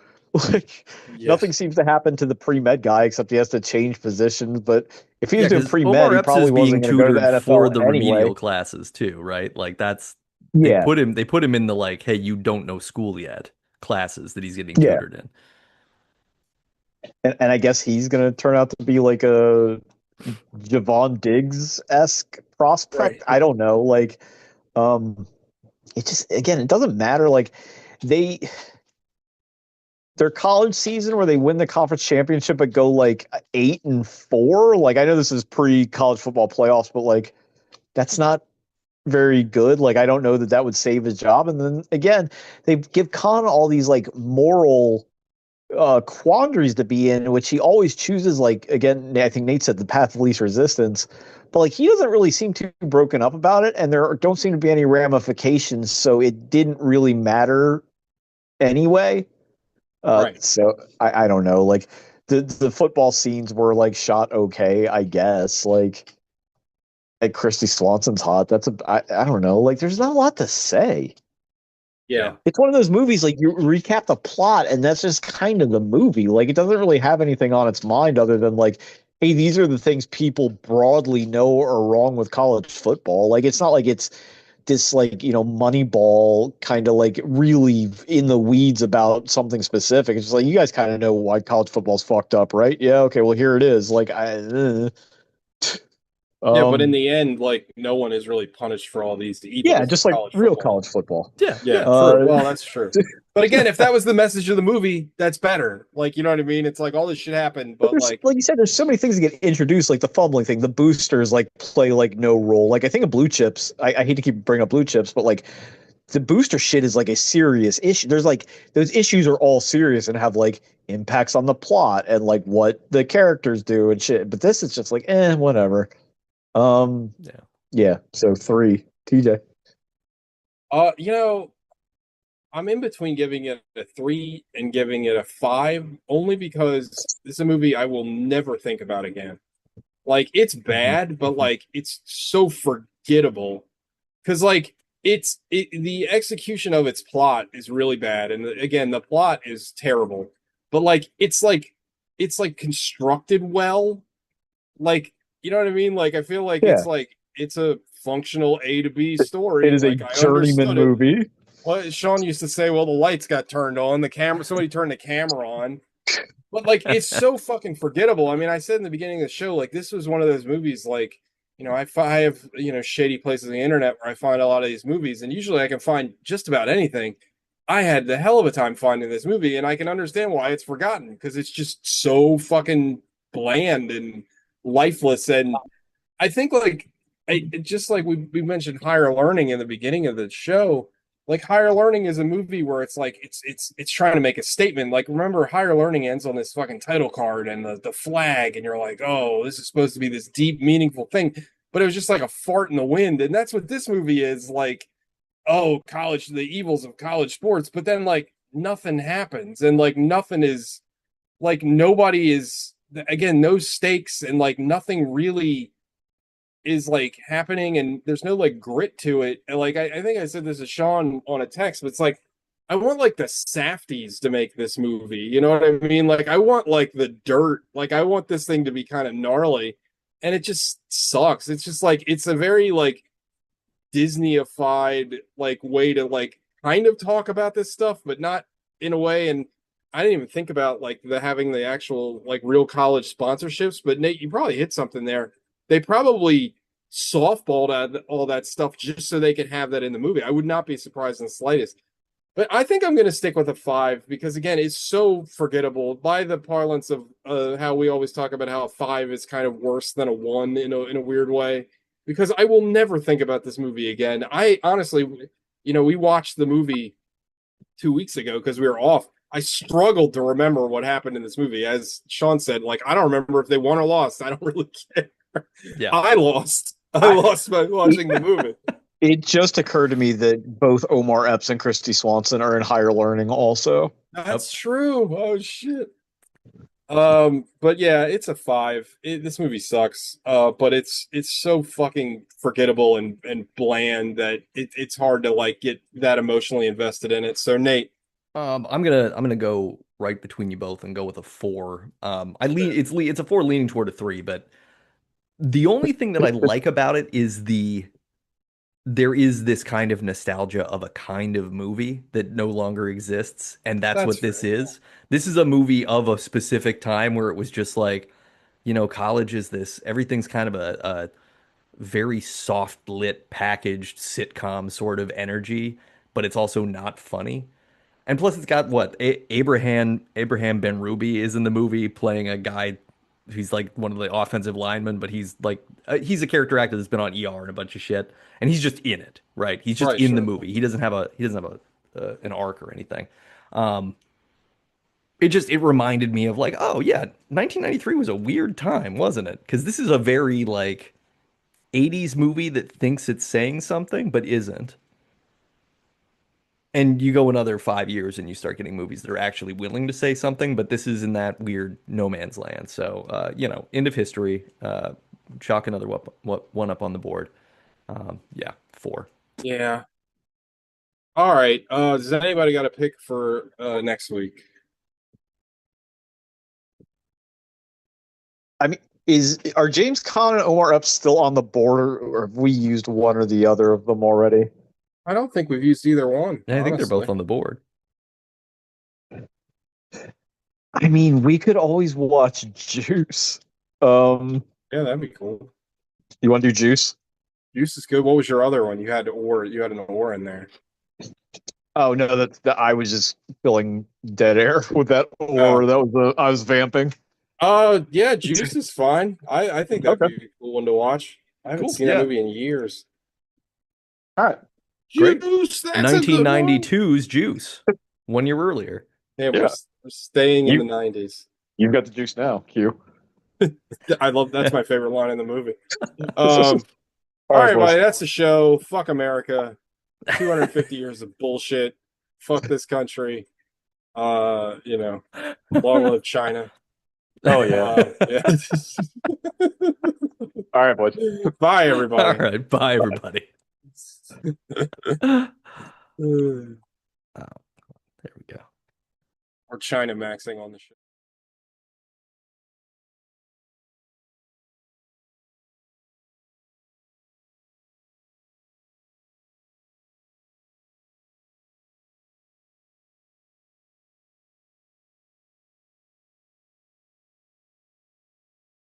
Like nothing seems to happen to the pre-med guy except he has to change positions. But if he was doing 'cause pre-med, Omar he Epps probably is being wasn't going to go to the tutored NFL for the anyway. remedial classes too, right? Like that's Yeah, they put him in the like, hey, you don't know school yet classes that he's getting Yeah. tutored in. and I guess he's going to turn out to be like a Javon Diggs-esque prospect. Right. I don't know. Like, it just again, it doesn't matter. Like their college season where they win the conference championship but go like 8-4. Like I know this is pre-college football playoffs, but like that's not very good. Like I don't know that would save his job. And then again, they give Khan all these like moral quandaries to be in, which he always chooses. Like again, I think Nate said the path of least resistance, but like he doesn't really seem too broken up about it, and there don't seem to be any ramifications, so it didn't really matter anyway. Right. So I don't know. Like the football scenes were like shot okay, I guess. Like Christy Swanson's hot. I don't know. Like there's not a lot to say. Yeah. It's one of those movies like you recap the plot and that's just kind of the movie. Like it doesn't really have anything on its mind other than like, hey, these are the things people broadly know are wrong with college football. Like it's not like it's this like, Moneyball kind of like really in the weeds about something specific. It's just like you guys kind of know why college football's fucked up, right? Yeah, okay, well here it is. Yeah, but in um the end, like no one is really punished for all these yeah, evils of just like college real football. college football. Yeah, Yeah, yeah. true. Uh Well, that's true. But again, if that was the message of the movie, that's better. Like, you know what I mean? It's like all this shit happened, But but there's like, like you said, there's so many things that get introduced, like the fumbling thing. The boosters like play like no role. Like I think of blue chips. I hate to keep bringing up blue chips, but like the booster shit is like a serious issue. There's like those issues are all serious and have like impacts on the plot and like what the characters do and shit. But this is just like whatever. Um Yeah. yeah. So 3, TJ. you know, I'm in between giving it a 3 and giving it a 5, only because this is a movie I will never think about again. Like, it's Mhm. bad, but like, it's so forgettable. Because like, the execution of its plot is really bad, and again, the plot is terrible. But like it's like constructed well. Like, you know what I mean? Like, I feel Yeah. like it's a functional A to B It story. is a Like, I journeyman understood it. movie. Well, Sean used to say, well, the lights got turned on, the camera, somebody turned the camera on. But like, it's so fucking forgettable. I mean, I said in the beginning of the show, like, this was one of those movies, like, I have, shady places on the internet where I find a lot of these movies, and usually I can find just about anything. I had the hell of a time finding this movie, and I can understand why it's forgotten because it's just so fucking bland and lifeless. And I think like just like we mentioned higher learning in the beginning of the show, like higher learning is a movie where it's like it's trying to make a statement. Like, remember, higher learning ends on this fucking title card and the flag, and you're like, oh, this is supposed to be this deep, meaningful thing. But it was just like a fart in the wind. And that's what this movie is like, oh, college, the evils of college sports, but then like nothing happens, and like nothing is like nobody is, again, no stakes, and like nothing really is like happening, and there's no like grit to it. And like I think I said this to Sean on a text, but it's like I want like the Safties to make this movie. You know what I mean? Like I want like the dirt. Like I want this thing to be kind of gnarly, and it just sucks. It's just like it's a very like Disneyified like way to like kind of talk about this stuff, but not in a way. And I didn't even think about like the having the actual like real college sponsorships. But Nate, you probably hit something there. They probably softballed out all that stuff just so they could have that in the movie. I would not be surprised in the slightest. But I think I'm going to stick with a 5 because again, it's so forgettable by the parlance of how we always talk about how a 5 is kind of worse than a 1 in a weird way. Because I will never think about this movie again. I honestly, we watched the movie 2 weeks ago because we were off. I struggled to remember what happened in this movie. As Sean said, like, I don't remember if they won or lost. I don't really care. Yeah. I lost. I I- lost by watching the movie. It just occurred to me that both Omar Epps and Christy Swanson are in higher learning also. That's true. Oh shit. But yeah, it's a 5. This movie sucks. But it's so fucking forgettable and bland that it's hard to like get that emotionally invested in it. So Nate, I'm gonna go right between you both and go with a 4. I lean it's a 4 leaning toward a 3, but the only thing that I like about it is there is this kind of nostalgia of a kind of movie that no longer exists, and that's that's what this fair. is. This is a movie of a specific time where it was just like, college is this, everything's kind of a very soft lit packaged sitcom sort of energy, but it's also not funny. And plus, it's got what Abraham Ben Ruby is in the movie playing a guy. He's like one of the offensive linemen, but he's like he's a character actor that's been on ER and a bunch of shit, and he's just in it, right? He's just Right, in the sure. movie. He doesn't have an arc or anything. Um, it reminded me of like, oh yeah, 1993 was a weird time, wasn't it? Because this is a very like 80s movie that thinks it's saying something but isn't. And you go another 5 years and you start getting movies that are actually willing to say something, but this is in that weird no man's land. So, end of history. Chalk another one up on the board. Yeah, 4. Yeah. All right. Does anybody got a pick for next week? I mean, are James Caan and Omar Epps still on the board, or have we used one or the other of them already? I don't think we've used either one. I think they're both honestly. on the board. I mean, we could always watch Juice. Yeah, that'd be cool. You want to do Juice? Juice is good. What was your other one? You had an or in there. Oh no, that I was just filling dead air with that or. Oh. That was I was vamping. Yeah, Juice is fine. I think that'd Okay. be a cool one to watch. I haven't Cool, seen yeah. that movie in years. All right. Great. Juice, that's a good one. 1992's Juice, 1 year earlier. Yeah, Yeah. we're staying in You- the 90s. You've got the juice now, Q. I love that's my favorite line in the movie. All All right, boys. buddy, that's the show. Fuck America. 250 years of bullshit. Fuck this country. Long live China. Oh yeah. Yeah. All right, boys. Bye, All everybody. right, bye everybody. There we go. Or China maxing on the show.